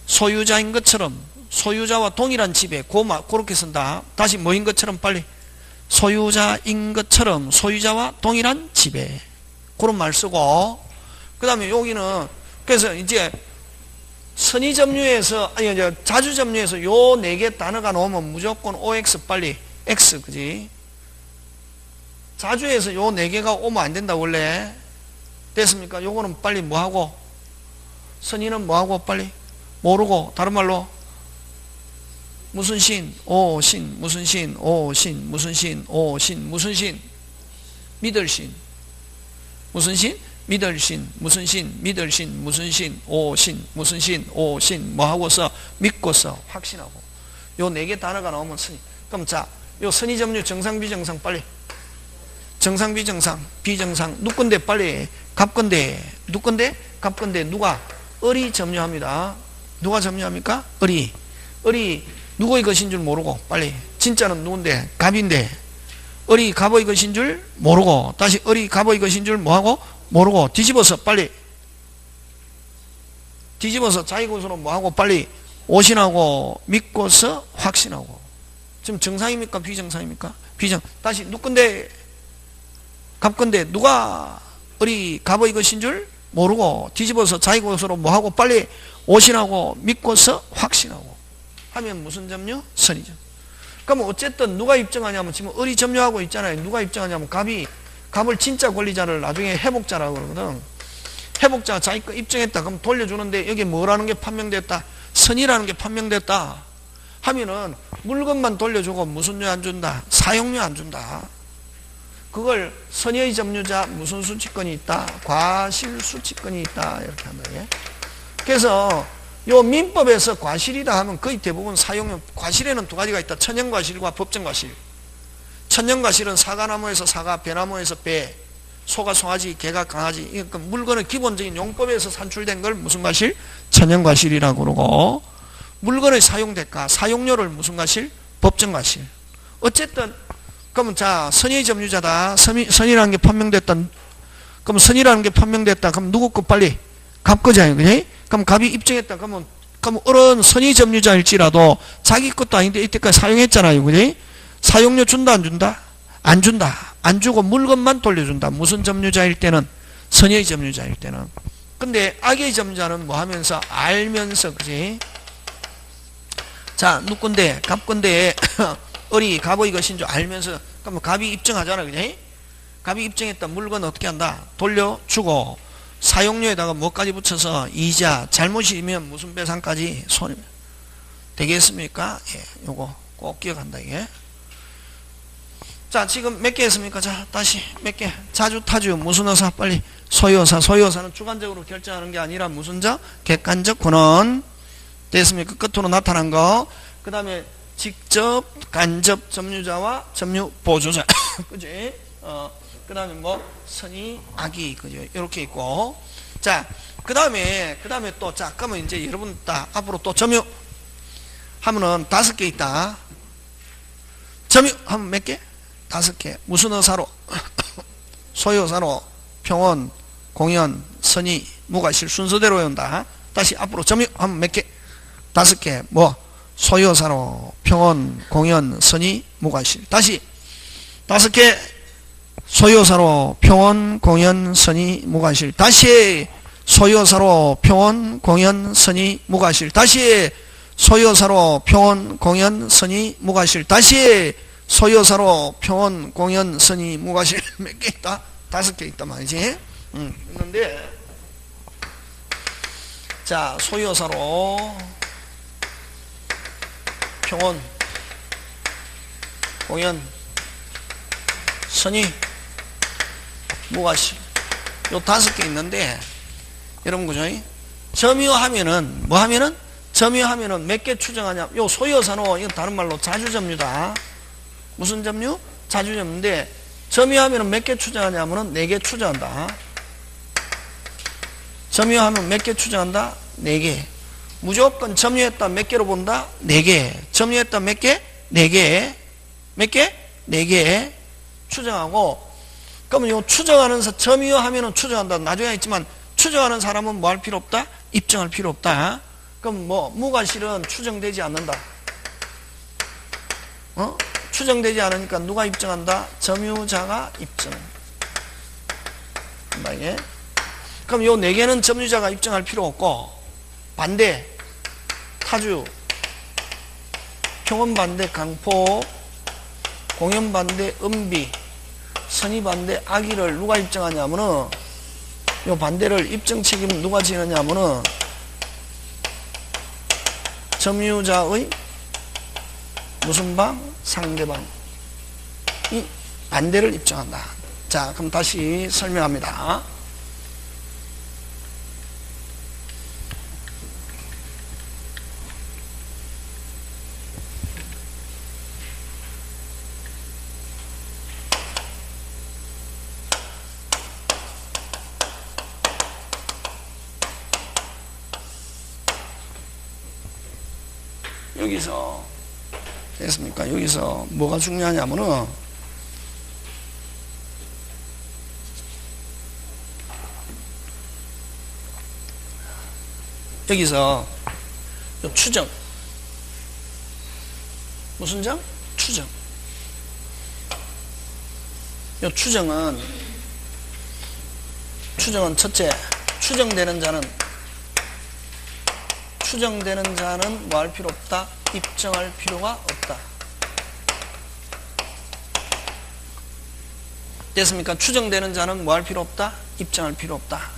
소유자인 것처럼. 소유자와 동일한 지배. 그렇게 쓴다. 다시 뭐인 것처럼 빨리. 소유자인 것처럼. 소유자와 동일한 지배. 그런 말 쓰고. 그 다음에 여기는, 그래서 이제 선의점유에서, 아니, 자주점유에서 요 4개 단어가 나오면 무조건 OX 빨리. X, 그지? 자주에서 요 4개가 오면 안 된다, 원래. 됐습니까? 요거는 빨리 뭐하고? 선의는 뭐하고 빨리? 모르고. 다른 말로 무슨 신, 오, 신, 무슨 신, 오, 신, 무슨 신, 오, 신, 무슨 신, 믿을 신. 무슨 신? 믿을 신, 무슨 신, 믿을 신, 무슨 신, 오, 신, 무슨 신, 오, 신, 뭐 하고서, 믿고서, 확신하고. 요 4개 단어가 나오면 선의. 그럼 자, 요 선의점유 정상, 비정상 빨리. 정상, 비정상, 비정상. 누군데 빨리. 갑건데. 누군데? 갑건데. 누가? 을이 점유합니다. 누가 점유합니까? 을이. 을이 누구의 것인 줄 모르고 빨리. 진짜는 누군데? 갑인데. 을이 갑의 것인 줄 모르고. 다시 을이 갑의 것인 줄 뭐하고? 모르고. 뒤집어서 빨리. 뒤집어서 자기 것으로 뭐하고 빨리. 오신하고 믿고서 확신하고. 지금 정상입니까? 비정상입니까? 비정. 다시 누군데? 갑건데. 누가 을이 갑의 것인 줄 모르고 뒤집어서 자기 것으로 뭐하고 빨리 오신하고 믿고서 확신하고 하면 무슨 점유? 선의점. 그러면 어쨌든 누가 입증하냐면 지금 을이 점유하고 있잖아요. 누가 입증하냐면 갑을 진짜 권리자를 나중에 회복자라고 그러거든. 회복자가 자기 거 입증했다. 그럼 돌려주는데 여기에 뭐라는 게 판명됐다? 선의라는 게 판명됐다 하면은 물건만 돌려주고 무슨 료 안 준다? 사용료 안 준다. 그걸 선의의 점유자 무슨 수취권이 있다? 과실 수취권이 있다. 이렇게 한다. 그래서 요 민법에서 과실이다 하면 거의 대부분 사용료, 과실에는 2가지가 있다. 천연과실과 법정과실. 천연과실은 사과나무에서 사과, 배나무에서 배, 소가 송아지, 개가 강아지. 그러니까 물건의 기본적인 용법에서 산출된 걸 무슨 과실? 천연과실이라고 그러고, 물건의 사용대가, 사용료를 무슨 과실? 법정과실. 어쨌든 그러면 자, 선의의 점유자다. 선의라는 게 판명됐다. 그럼 선의라는 게 판명됐다. 그럼 누구 거 빨리? 갑 거잖아요. 그지? 그럼 갑이 입증했다. 그러면 어른 선의 점유자일지라도 자기 것도 아닌데 이때까지 사용했잖아요. 그지? 사용료 준다, 안 준다? 안 준다. 안 주고 물건만 돌려준다. 무슨 점유자일 때는? 선의의 점유자일 때는. 근데 악의 점유자는 뭐 하면서? 알면서, 그지? 자, 누군데? 갑 건데, 을이 갑의 것인 줄 알면서, 그러면 갑이 입증하잖아, 그지? 갑이 입증했다. 물건 어떻게 한다? 돌려주고, 사용료에다가 뭐까지 붙여서 이자, 잘못이면 무슨 배상까지 손해면 되겠습니까? 예, 요거 꼭 기억한다, 이게. 자, 지금 몇 개 했습니까? 자, 다시 몇 개? 자주, 타주, 무슨 의사? 빨리. 소유의사. 소유의사는 주관적으로 결정하는 게 아니라 무슨 자? 객관적 권한. 됐습니까? 끝으로 나타난 거. 그 다음에 직접, 간접 점유자와 점유 보조자. 그지? 그 다음에 뭐, 선의, 악의. 그죠? 이렇게 있고. 자, 그 다음에 또, 자, 그러면 이제 여러분 딱 앞으로 또 점유 하면은 5개 있다. 점유 하면 몇 개? 5개. 무슨 의사로? 소유의사로, 평온, 공연, 선의, 무과실 순서대로 외운다. 다시 앞으로 점유 하면 몇 개? 5개. 뭐? 소유의사로, 평온, 공연, 선의, 무과실. 다시 5개. 소유의사로, 평온, 공연, 선의, 무과실. 다시 소유의사로, 평온, 공연, 선의, 무과실. 다시 소유의사로, 평온, 공연, 선의, 무과실. 다시 소유의사로, 평온, 공연, 선의, 무과실. 몇 개 있다? 5개 있단 말이지. 있는데, 자, 소유의사로, 평온, 공연, 선의, 무과실. 요 5개 있는데, 여러분, 그죠? 점유하면은, 뭐 하면은? 점유하면은 몇 개 추정하냐? 요 소유의사로, 이건 다른 말로 자주점유다. 무슨 점유? 자주점유인데, 점유하면은 몇 개 추정하냐면은 4개 추정한다. 점유하면 몇 개 추정한다? 4개. 무조건 점유했다 몇 개로 본다? 4개. 점유했다 몇 개? 4개. 몇 개? 4개. 추정하고, 그러면 요 추정하는 점유하면은 추정한다. 나중에 있지만, 추정하는 사람은 뭐 할 필요 없다? 입증할 필요 없다. 그럼 뭐, 무과실은 추정되지 않는다. 추정되지 않으니까 누가 입증한다? 점유자가 입증. 그럼 요 4개는 점유자가 입증할 필요 없고, 반대, 타주, 평온 반대, 강포, 공연 반대, 음비, 선의 반대, 악의를 누가 입증하냐면은, 요 반대를 입증 책임 누가 지느냐면은, 점유자의 무슨 방? 상대방이 반대를 입증한다. 자, 그럼 다시 설명합니다. 여기서 됐습니까? 여기서 뭐가 중요하냐면은 여기서 요 추정 무슨 정? 추정. 요 추정은 첫째 추정되는 자는 뭐 할 필요 없다? 입증할 필요가 없다. 됐습니까? 추정되는 자는 뭐 할 필요 없다? 입증할 필요 없다.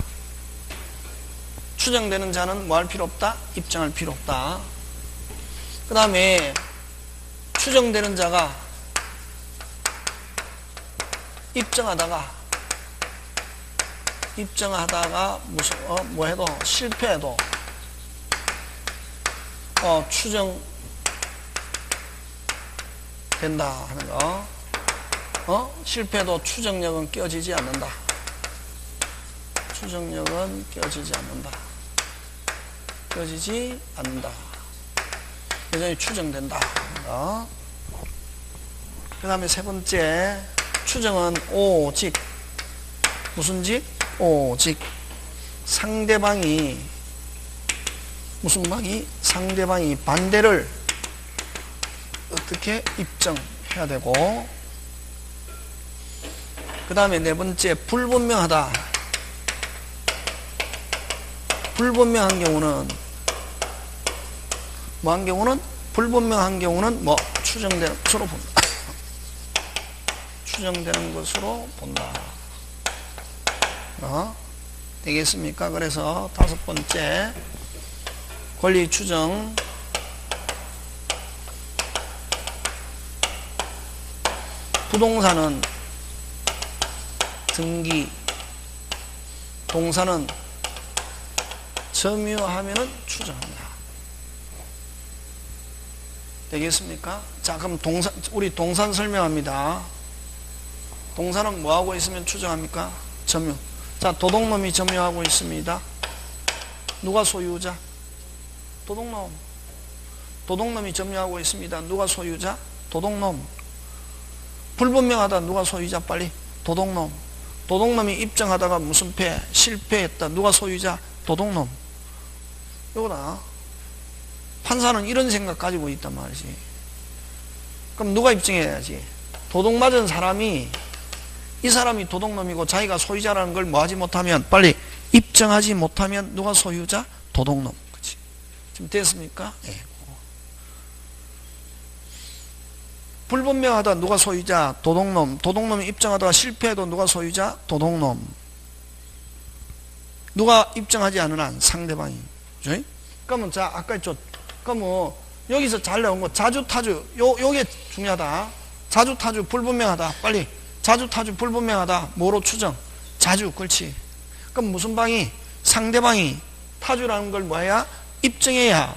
추정되는 자는 뭐 할 필요 없다? 입증할 필요 없다. 그 다음에 추정되는 자가 입증하다가 무슨 뭐 해도 실패해도 추정된다 하는 거. 실패도 추정력은 깨어지지 않는다. 추정력은 깨어지지 않는다. 여전히 추정된다. 그 다음에 세 번째, 추정은 오직, 무슨 직? 오직. 상대방이 반대를 어떻게 입증해야 되고, 그 다음에 네 번째, 불분명하다. 불분명한 경우는 불분명한 경우는 뭐 추정되는 것으로 본다. 추정되는 것으로 본다. 되겠습니까? 그래서 다섯 번째, 권리 추정. 부동산은 등기, 동사는 점유하면은 추정합니다. 되겠습니까? 자, 그럼 우리 동산 설명합니다. 동사는 뭐하고 있으면 추정합니까? 점유. 자, 도둑놈이 점유하고 있습니다. 누가 소유자? 도둑놈. 도둑놈이 점유하고 있습니다. 누가 소유자? 도둑놈. 불분명하다. 누가 소유자? 빨리. 도둑놈. 도둑놈이 입증하다가 무슨 실패했다. 누가 소유자? 도둑놈. 이거다. 판사는 이런 생각 가지고 있단 말이지. 그럼 누가 입증해야지? 도둑 맞은 사람이, 이 사람이 도둑놈이고 자기가 소유자라는 걸 뭐하지 못하면, 빨리 입증하지 못하면 누가 소유자? 도둑놈. 그치? 지금 됐습니까? 네. 불분명하다. 누가 소유자? 도둑놈. 도둑놈이 입증하다가 실패해도 누가 소유자? 도둑놈. 누가 입증하지 않은 한? 상대방이. 그죠? 그러면 자, 아까 있죠. 그러면 여기서 잘 나온 거 자주타주. 요게 중요하다. 자주타주 불분명하다. 빨리. 자주타주 불분명하다. 뭐로 추정? 자주. 그렇지. 그럼 무슨 방이? 상대방이 타주라는 걸 뭐해야? 입증해야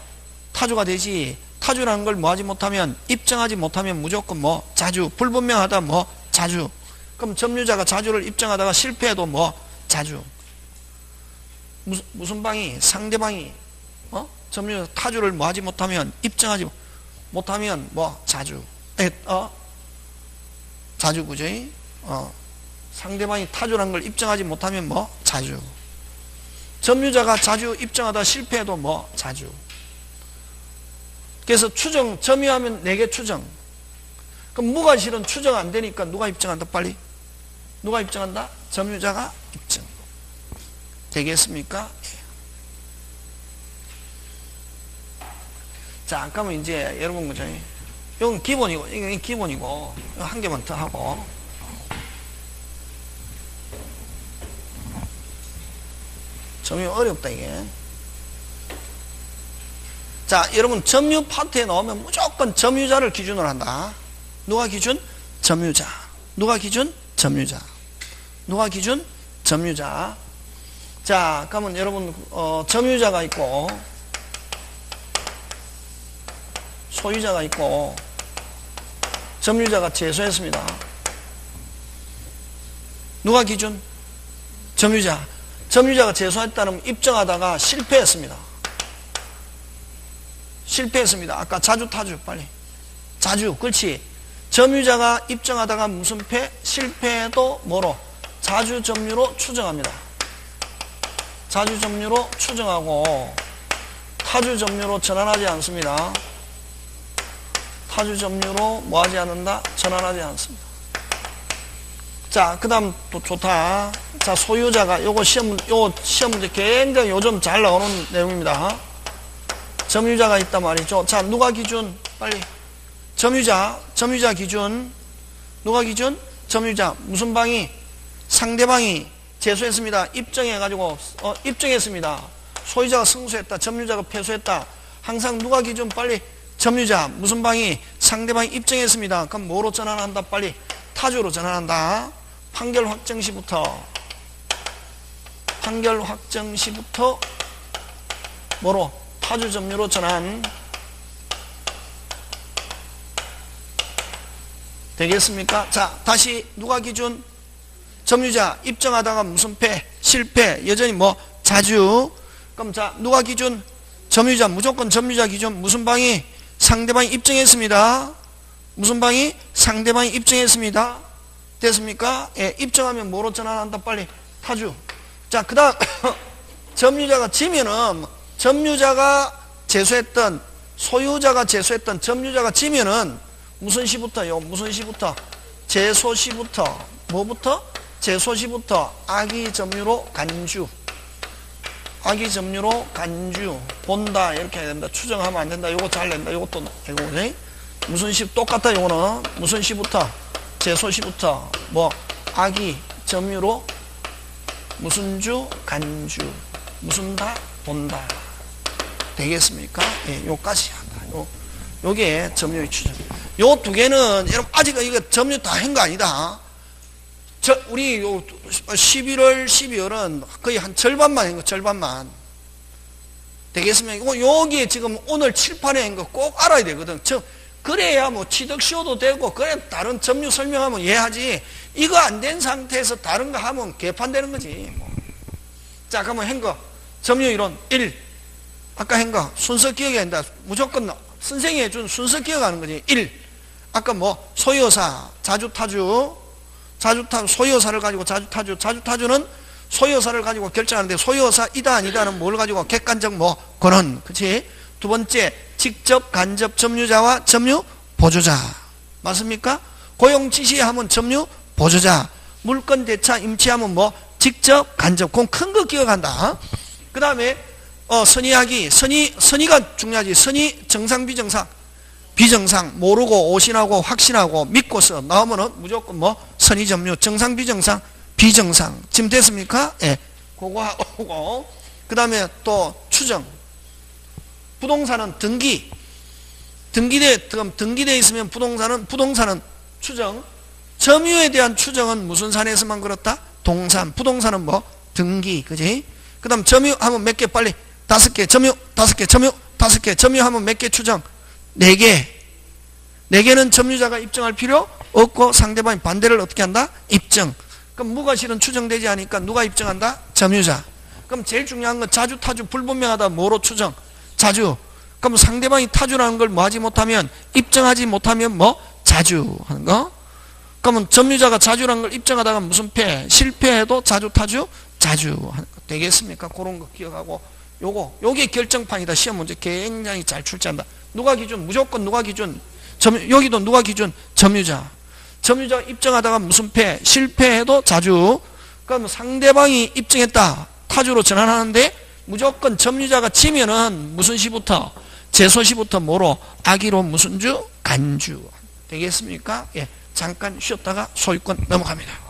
타주가 되지. 타주라는 걸 뭐하지 못하면, 입증하지 못하면 무조건 뭐? 자주. 불분명하다. 뭐? 자주. 그럼 점유자가 자주를 입증하다가 실패해도 뭐? 자주. 무슨 방이? 상대방이 점유자 타주를 뭐하지 못하면, 입증하지 못하면 뭐? 자주. 자주. 그죠? 상대방이 타주라는 걸 입증하지 못하면 뭐? 자주. 점유자가 자주 입증하다 실패해도 뭐? 자주. 그래서 추정, 점유하면 4개 추정. 그럼 무가 실은 추정 안 되니까 누가 입증한다? 빨리. 누가 입증한다? 점유자가 입증. 되겠습니까? 자, 그러면 이제 여러분 그죠? 이건 기본이고, 이건 기본이고, 한 개만 더 하고. 점유 어렵다, 이게. 자, 여러분, 점유 파트에 나오면 무조건 점유자를 기준으로 한다. 누가 기준? 점유자. 누가 기준? 점유자. 누가 기준? 점유자. 자, 그러면 여러분, 점유자가 있고, 소유자가 있고, 점유자가 제소했습니다. 누가 기준? 점유자. 점유자가 제소했다는 입증하다가 실패했습니다. 실패했습니다. 아까 자주 타주 빨리. 자주. 그렇지. 점유자가 입증하다가 무슨 패? 실패해도 뭐로? 자주 점유로 추정합니다. 자주 점유로 추정하고 타주 점유로 전환하지 않습니다. 타주 점유로 뭐하지 않는다? 전환하지 않습니다. 자, 그 다음 또 좋다. 자, 소유자가 요 시험 문제 굉장히 요즘 잘 나오는 내용입니다. 점유자가 있단 말이죠. 자, 누가 기준? 빨리. 점유자 기준. 누가 기준? 점유자. 무슨 방이? 상대방이 제소했습니다. 입증해가지고, 입증했습니다. 소유자가 승소했다. 점유자가 패소했다. 항상 누가 기준? 빨리. 점유자. 무슨 방이? 상대방이 입증했습니다. 그럼 뭐로 전환한다? 빨리. 타주로 전환한다. 판결 확정 시부터 뭐로? 타주 점유로 전환. 되겠습니까? 자, 다시 누가 기준? 점유자. 입증하다가 무슨 패? 실패. 여전히 뭐? 자주. 그럼 자, 누가 기준? 점유자. 무조건 점유자 기준. 무슨 방이? 상대방이 입증했습니다. 무슨 방이? 상대방이 입증했습니다. 됐습니까? 예, 입증하면 뭐로 전환한다? 빨리. 타주. 자, 그 다음 점유자가 지면은, 점유자가 제소했던, 소유자가 제소했던 점유자가 지면은 무슨 시부터요? 무슨 시부터? 제소시부터. 뭐부터? 제소시부터 악의 점유로 간주. 악의 점유로 간주. 본다. 이렇게 해야 된다. 추정하면 안 된다. 요거 잘 낸다. 요것도, 이거, 네? 무슨 시, 똑같아. 요거는. 무슨 시부터? 제소시부터. 뭐, 악의 점유로 무슨 주? 간주. 무슨 다? 본다. 되겠습니까? 예, 요까지 한다. 요게 점유의 추정. 요 두 개는 여러분 아직 이거 점유 다 한 거 아니다. 우리 요 11월, 12월은 거의 한 절반만 한 거, 절반만. 되겠습니까? 여기에 지금 오늘 칠판에 한 거 꼭 알아야 되거든. 그래야 뭐 취득 쉬어도 되고, 그래 다른 점유 설명하면 이해하지. 이거 안 된 상태에서 다른 거 하면 개판되는 거지. 뭐. 자, 그러면 한 거. 점유 이론 1. 아까 한 거. 순서 기억해야 한다. 무조건 선생이 해준 순서 기억하는 거지. 1. 아까 뭐, 소유사, 자주타주, 소유사를 가지고 자주타주는 소유사를 가지고 결정하는데 소유사이다 아니다는 뭘 가지고 객관적 뭐 권한. 그치? 두 번째, 직접 간접 점유자와 점유 보조자. 맞습니까? 고용 지시하면 점유 보조자. 물건 대차 임치하면 뭐 직접 간접. 그건 큰 거 기억한다. 그 다음에 선의하기. 선의가 중요하지. 선의 정상 비정상. 비정상 모르고 오신하고 확신하고 믿고서 나오면은 무조건 뭐 선의 점유. 정상 비정상 비정상. 지금 됐습니까? 예. 그거 하고 그 다음에 또 추정. 부동산은 등기돼 있으면 부동산은 추정. 점유에 대한 추정은 무슨 산에서만 그렇다? 동산. 부동산은 뭐 등기. 그지? 그 다음 점유하면 몇 개 빨리 5개. 점유 5개. 점유 5개. 점유하면 몇 개 추정? 4개. 4개는 점유자가 입증할 필요 없고 상대방이 반대를 어떻게 한다? 입증. 그럼 무과실은 추정되지 않으니까 누가 입증한다? 점유자. 그럼 제일 중요한 건 자주, 타주, 불분명하다. 뭐로 추정? 자주. 그럼 상대방이 타주라는 걸 뭐 하지 못하면, 입증하지 못하면 뭐? 자주 하는 거. 그러면 점유자가 자주라는 걸 입증하다가 무슨 패? 실패해도 자주, 타주, 자주 하는 거. 되겠습니까? 그런 거 기억하고. 요게 결정판이다. 시험 문제 굉장히 잘 출제한다. 누가 기준? 무조건 누가 기준? 여기도 누가 기준? 점유자. 점유자가 입증하다가 무슨 패? 실패해도 자주. 그럼 상대방이 입증했다. 타주로 전환하는데 무조건 점유자가 지면은 무슨 시부터? 제소시부터 뭐로? 악의로 무슨 주? 간주. 되겠습니까? 예. 잠깐 쉬었다가 소유권 넘어갑니다.